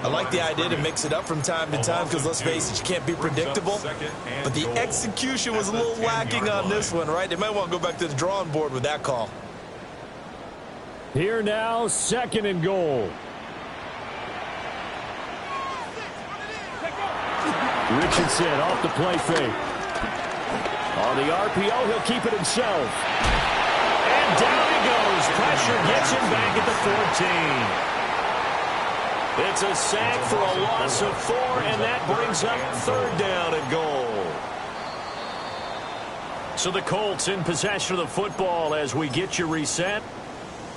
I like the idea to mix it up from time to time because, let's face it, you can't be predictable. But the execution was a little lacking on this one, right? They might want to go back to the drawing board with that call. Here now, 2nd and goal. Richardson off the play fake. On the RPO, he'll keep it himself. And down he goes. Pressure gets him back at the 14. It's a sack for a loss of 4, and that brings up 3rd down and goal. So the Colts in possession of the football as we get you reset.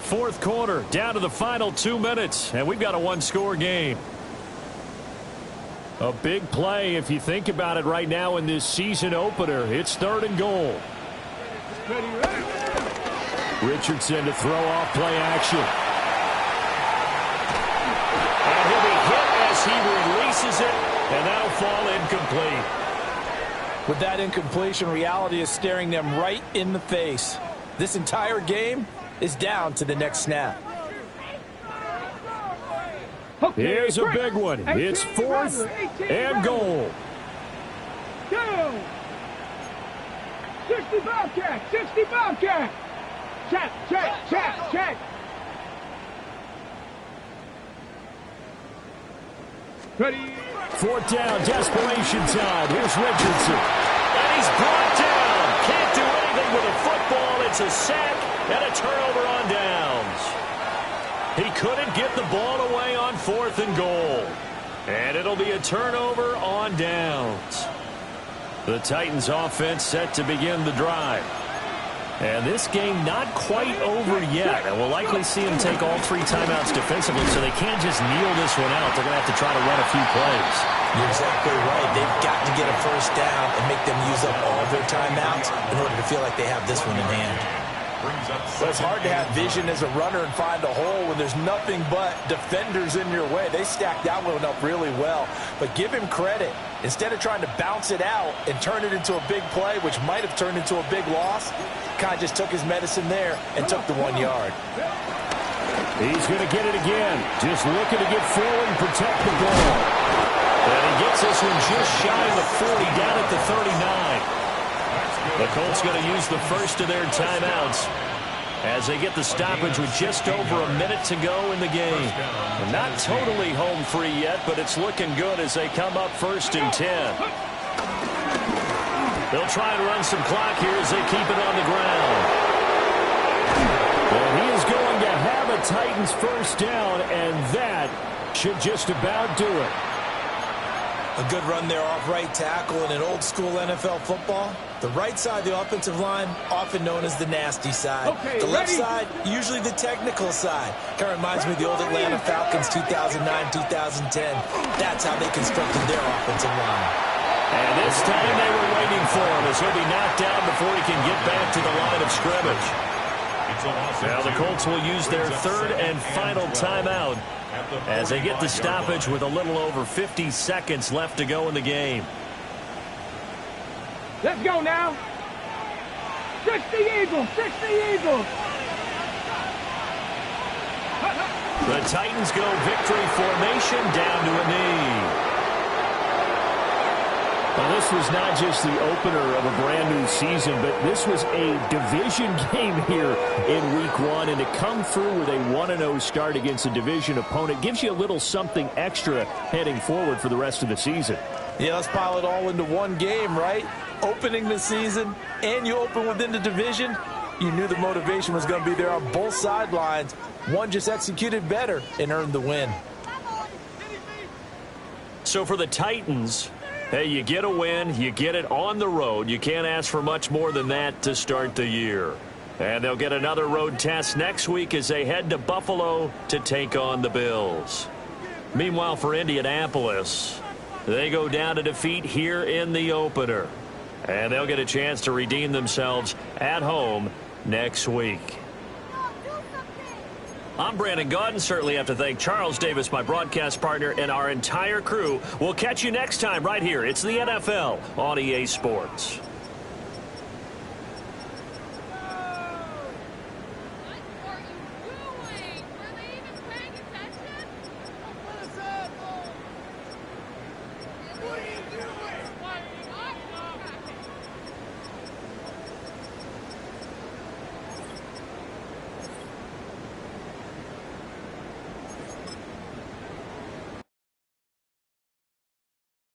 4th quarter, down to the final 2 minutes, and we've got a 1-score game. A big play if you think about it right now in this season opener. It's 3rd and goal. Richardson to throw off play action. And he'll be hit fall incomplete. With that incompletion, reality is staring them right in the face. This entire game is down to the next snap. Here's a big one. It's 4th and goal. 60 Bobcat, 60 Bobcat. Check. 4th down, desperation time. Here's Richardson. And he's brought down. Can't do anything with a football. It's a sack and a turnover on downs. He couldn't get the ball away on 4th and goal. And it'll be a turnover on downs. The Titans offense set to begin the drive. And this game not quite over yet. And we'll likely see them take all 3 timeouts defensively, so they can't just kneel this one out. They're going to have to try to run a few plays. You're exactly right. They've got to get a first down and make them use up all their timeouts in order to feel like they have this one in hand. Well, it's hard to have vision as a runner and find a hole when there's nothing but defenders in your way. They stacked that one up really well. But give him credit. Instead of trying to bounce it out and turn it into a big play, which might have turned into a big loss, kind of just took his medicine there and took the 1 yard. He's going to get it again. Just looking to get forward and protect the ball. And he gets this one just shy of the 40, down at the 39. The Colts going to use the first of their timeouts as they get the stoppage with just over a minute to go in the game. They're not totally home free yet, but it's looking good as they come up 1st and 10. They'll try and run some clock here as they keep it on the ground. Well, he is going to have a Titans first down, and that should just about do it. A good run there off right tackle in an old-school NFL football. The right side of the offensive line, often known as the nasty side. The left side, usually the technical side. Kind of reminds me of the old Atlanta Falcons 2009-2010. That's how they constructed their offensive line. And this time they were waiting for him as he'll be knocked down before he can get back to the line of scrimmage. Now the Colts will use their 3rd and final timeout as they get the stoppage with a little over 50 seconds left to go in the game. Let's go now. 60 Eagles, 60 Eagles. The Titans go victory formation down to a knee. Well, this was not just the opener of a brand new season, but this was a division game here in week 1. And to come through with a 1-0 start against a division opponent gives you a little something extra heading forward for the rest of the season. Yeah, let's pile it all into one game, right? Opening the season, and you open within the division. You knew the motivation was going to be there on both sidelines. One just executed better and earned the win. So for the Titans, hey, you get a win, you get it on the road. You can't ask for much more than that to start the year. And they'll get another road test next week as they head to Buffalo to take on the Bills. Meanwhile, for Indianapolis, they go down to defeat here in the opener. And they'll get a chance to redeem themselves at home next week. I'm Brandon Gaudin. Certainly have to thank Charles Davis, my broadcast partner, and our entire crew. We'll catch you next time right here. It's the NFL on EA Sports.